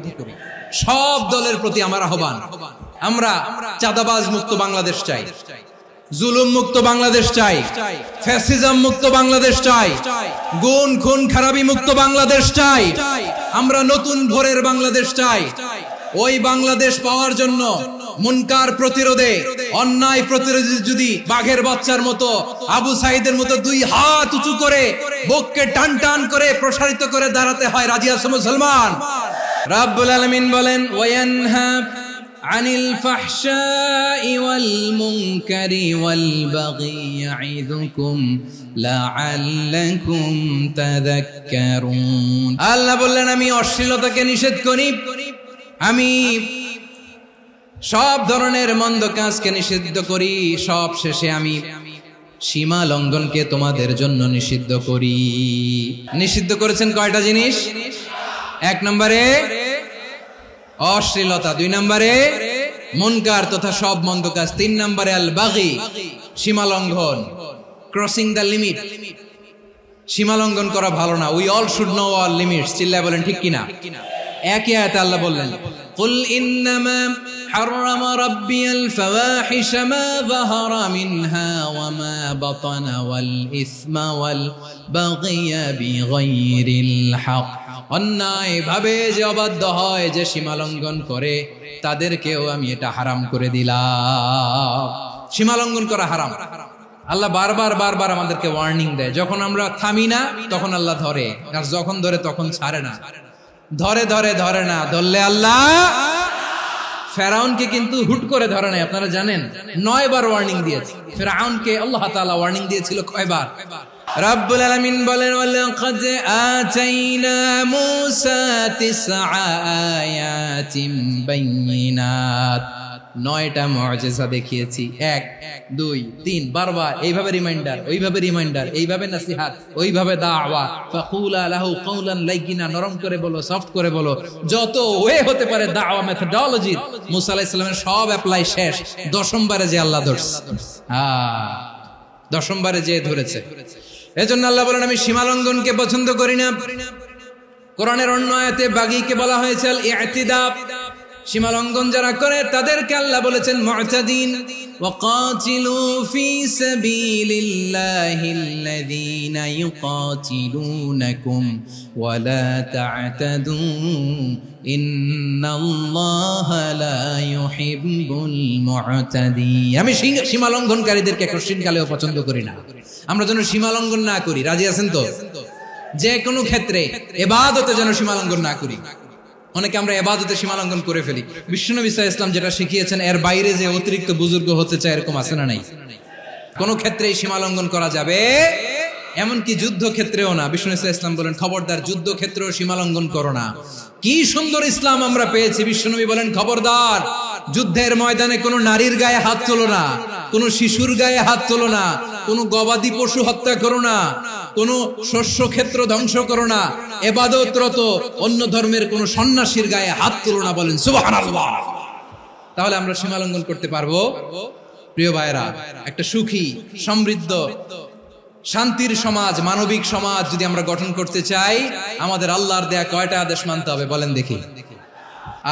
সব দলের প্রতি আমার আহ্বান, আমরা চাঁদাবাজ মুক্ত বাংলাদেশ চাই, জুলুম মুক্ত বাংলাদেশ চাই, ফ্যাসিজম মুক্ত বাংলাদেশ চাই, গুণ খুন খারাপি মুক্ত বাংলাদেশ চাই, আমরা নতুন ভোরের বাংলাদেশ চাই। ওই বাংলাদেশ পাওয়ার জন্য মুনকার প্রতিরোধে, অন্যায় প্রতিরোধে যদি বাঘের বাচ্চার মতো, আবু সাইদের মতো দুই হাত উঁচু করে বুককে টান টান করে প্রসারিত করে দাঁড়াতে হয়, রাজি আছো মুসলমান? রাব্বুল আলামিন বলেন ওয়ায়ানহা আনিল ফাহশাই ওয়াল মুনকারি ওয়াল বাগি ইয়াইযুকুম লাআল্লাকুম তাযাক্কারুন। আল্লাহ বললেন আমি অশ্লীলতাকে নিষেধ করি, আমি সব ধরনের মন্দ কাজকে নিষিদ্ধ করি, সব শেষে আমি সীমা লঙ্ঘনকে তোমাদের জন্য নিষিদ্ধ করি। নিষিদ্ধ করেছেন কয়টা জিনিস? 1 নম্বরে অশ্লীলতা, 2 নম্বরে মুনকার তথা সব মন্দ কাজ, 3 নম্বরে আল বাগি সীমা লঙ্ঘন, ক্রসিং দ্য লিমিট। সীমা লঙ্ঘন করা ভালো না। We all should know our limits. চিল্লায় বলেন ঠিক কিনা? একই আয়াতে আল্লাহ বললেন কুল ইন্নামা হারামা রাব্বিয়াল ফাওয়াহিশা মা যাহারা মিনহা ওয়া মা বাতানা ওয়াল ইসমা ওয়াল বাগিয়া বিগাইরিল হক। অন্যায় ভাবে যে অবাধ্য হয়, যে সীমা লঙ্ঘন করে, তাদেরকেও আমি এটা হারাম করে দিলাম। সীমা লঙ্ঘন করা হারাম। আল্লাহ বারবার বারবার আমাদেরকে ওয়ার্নিং দেয়। যখন আমরা থামি না তখন আল্লাহ ধরে, আর যখন ধরে তখন ছাড়ে না। ধরে ধরে ধরে না, ধরলে আল্লাহ। ফেরাউনকে কিন্তু হুট করে ধরে নাই, আপনারা জানেন 9 বার ওয়ার্নিং দিয়েছে। ফেরাউনকে আল্লাহ তাআলা ওয়ার্নিং দিয়েছিল কয়বার? রাব্বুল আলামিন বলেন ওয়ালাকাদ আতাইনা মূসা 9 আয়াতিন বাইয়িনাত। 9টা মুআজিজা দেখিয়েছি। 1 2 3 বারবার এইভাবে রিমাইন্ডার, ওইভাবে রিমাইন্ডার, এইভাবে নসিহত, ওইভাবে দাওয়া। ফাকুলা লাহু কাওলান লাইয়িনা, নরম করে বলো, সফট করে বলো, যত ওয়ে হতে পারে দাওয়া মেথডোলজি। মুসা আলাইহিস সালামের সব অ্যাপ্লাই শেষ। 10ম বারে যে আল্লাহ ধরছে, 10ম বারে যে ধরেছে। এজন্য আল্লাহ বলেন আমি সীমা লঙ্ঘনকে পছন্দ করি না। কোরআনের অন্য আয়াতে বাগীকে বলা হয়েছে আল ইতিদা। সীমা লঙ্ঘন যারা করে তাদেরকে আল্লাহ বলেছেন মুতাদিন। ওয়াকাতিলু ফি সাবিলিল্লাহিল্লাযীনা ইউকাতিলুনাকুম ওয়া লা তা'তাদু ইন্নাল্লাহা লা ইউহিব্বুল মুতাদিন। আমি সীমা লঙ্ঘনকারীদেরকে কোশ্চিনকালেও পছন্দ করি না। আমরা যেন সীমা লঙ্ঘন না করি, রাজি আছেন তো? যে কোনো ক্ষেত্রে ইবাদতে যেন সীমা লঙ্ঘন না করি। অনেকে আমরা ইবাদতে সীমা লঙ্ঘন করে ফেলি। বিশ্বনবী সাল্লাল্লাহু আলাইহি ওয়াসাল্লাম যেটা শিখিয়েছেন এর বাইরে যে অতিরিক্ত বুজুর্গ হতে চায়, এরকম আছে না নাই? কোন ক্ষেত্রেই সীমা লঙ্ঘন করা যাবে, এমনকি যুদ্ধ ক্ষেত্রেও না। বিশ্বনবী সাল্লাল্লাহু আলাইহি ওয়াসাল্লাম বলেন খবরদার যুদ্ধ ক্ষেত্রেও সীমা লঙ্ঘন করো না। কি সুন্দর ইসলাম আমরা পেয়েছি। বিশ্বনবী বলেন খবরদার যুদ্ধের ময়দানে কোনো নারীর গায়ে হাত তোলো না, কোনো শিশুর গায়ে হাত তোলো না, কোনো গবাদি পশু হত্যা করো না, কোনো শস্য ক্ষেত্র ধ্বংস করো না, ইবাদতরত অন্য ধর্মের কোনো সন্ন্যাসীর গায়ে হাত তোলো না। বলেন সুবহানাল্লাহ। তাহলে আমরা সীমা লঙ্ঘন করতে পারবো? প্রিয় ভাইরা, একটা সুখী, সমৃদ্ধ, শান্তির সমাজ, মানবিক সমাজ যদি আমরা গঠন করতে চাই, আমাদের আল্লাহর দেয়া কয়টা আদেশ মানতে হবে বলেন দেখি?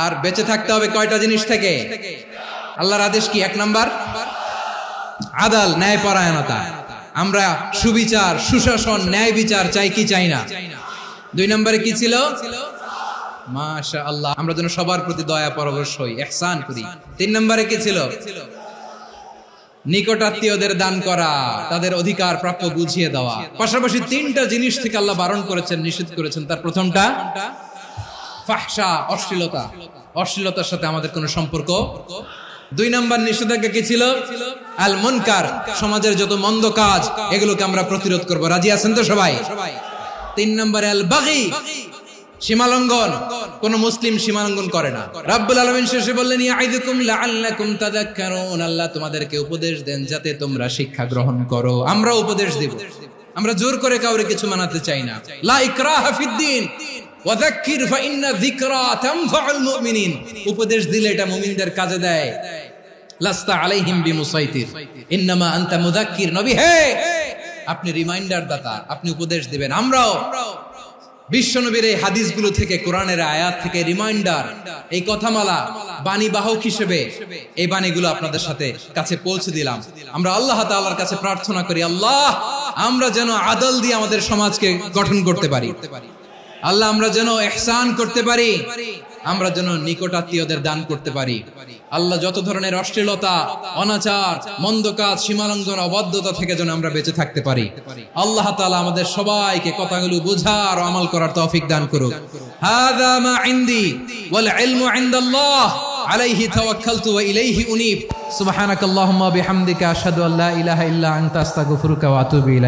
আর বেঁচে থাকতে হবে কয়টা জিনিস থেকে? আল্লাহর আদেশ কি? 1 নাম্বার আদাল, ন্যায়পরায়ণতা। আমরা সুবিচার, সুশাসন, ন্যায় বিচার চাই কি চাই না? 2 নম্বরে কি ছিল? মাশাআল্লাহ, আমরা যেন সবার প্রতি দয়া পরবশ হই, ইহসান করি। 3 নম্বরে কি ছিল? নিকটাত্মীয়দের দান করা, তাদের অধিকার প্রাপ্য বুঝিয়ে দেওয়া। পাশাপাশি 3টা জিনিস থেকে আল্লাহ বারণ করেছেন, নিষেধ করেছেন। তার প্রথমটা ফাহশা, অশ্লীলতা। অশ্লীলতার সাথে আমাদের কোনো সম্পর্ক। 2 নম্বর নিষেধাজ্ঞা কি ছিল? আল মুনকার, সমাজের যত মন্দ কাজ এগুলোকে আমরা প্রতিরোধ করব। রাজি আছেন তো সবাই? 3 নম্বরে আল বাগী, সীমালঙ্ঘন। কোন মুসলিম সীমালঙ্ঘন করে না। রাব্বুল আলামিন শেষে বললেন ইয়াইদুকুম লাআল্লাকুম তাযাক্কারুন। আল্লাহ তোমাদেরকে উপদেশ দেন যাতে তোমরা শিক্ষা গ্রহণ করো। আমরা উপদেশ দেব, আমরা জোর করে কাউরে কিছু মানাতে চাই না। লা ইকরাহা ফিদ্দিন ওয়াযাক্কির ফাইন্না যিকরা তানফাউল মুমিনিন। উপদেশ দিলে এটা মুমিনদের কাজে দেয়। লাস্তা আলাইহিম বিমুসাইতির ইন্নামা আনতা মুযাক্কির। নবী হে, আপনি রিমাইন্ডার দাতা, আপনি উপদেশ দিবেন। আমরাও বিশ্বনবীর এই হাদিসগুলো থেকে, কোরআনের আয়াত থেকে রিমাইন্ডার, এই কথামালা বাণী বাহক হিসেবে এই বাণীগুলো আপনাদের সাথে কাছে পৌঁছে দিলাম। আমরা আল্লাহ তাআলার কাছে প্রার্থনা করি, আল্লাহ আমরা যেন আদল দিয়ে আমাদের সমাজকে গঠন করতে পারি। আল্লাহ আমরা যেন ইহসান করতে পারি, আমরা যেন নিকটাত্মীয়দের দান করতে পারি। আল্লাহ যত ধরনের অশ্লীলতা, অনাচার, মন্দ কাজ, সীমালঙ্ঘন, অবাধ্যতা থেকে যেন আমরা বেঁচে থাকতে পারি। আল্লাহ তাআলা আমাদের সবাইকে কথাগুলো বোঝার ও আমল করার তৌফিক দান করুক। হাযা মা ইনদি ওয়াল ইলমু ইনদাল্লাহ আলাইহি তাওয়াক্কালতু ওয়া ইলাইহি উনীব। সুবহানাকাল্লাহুম্মা বিহামদিকা আশহাদু আল্লা ইলাহা ইল্লা আনতা আস্তাগফিরুকা ওয়া আতুবু ইলাইক।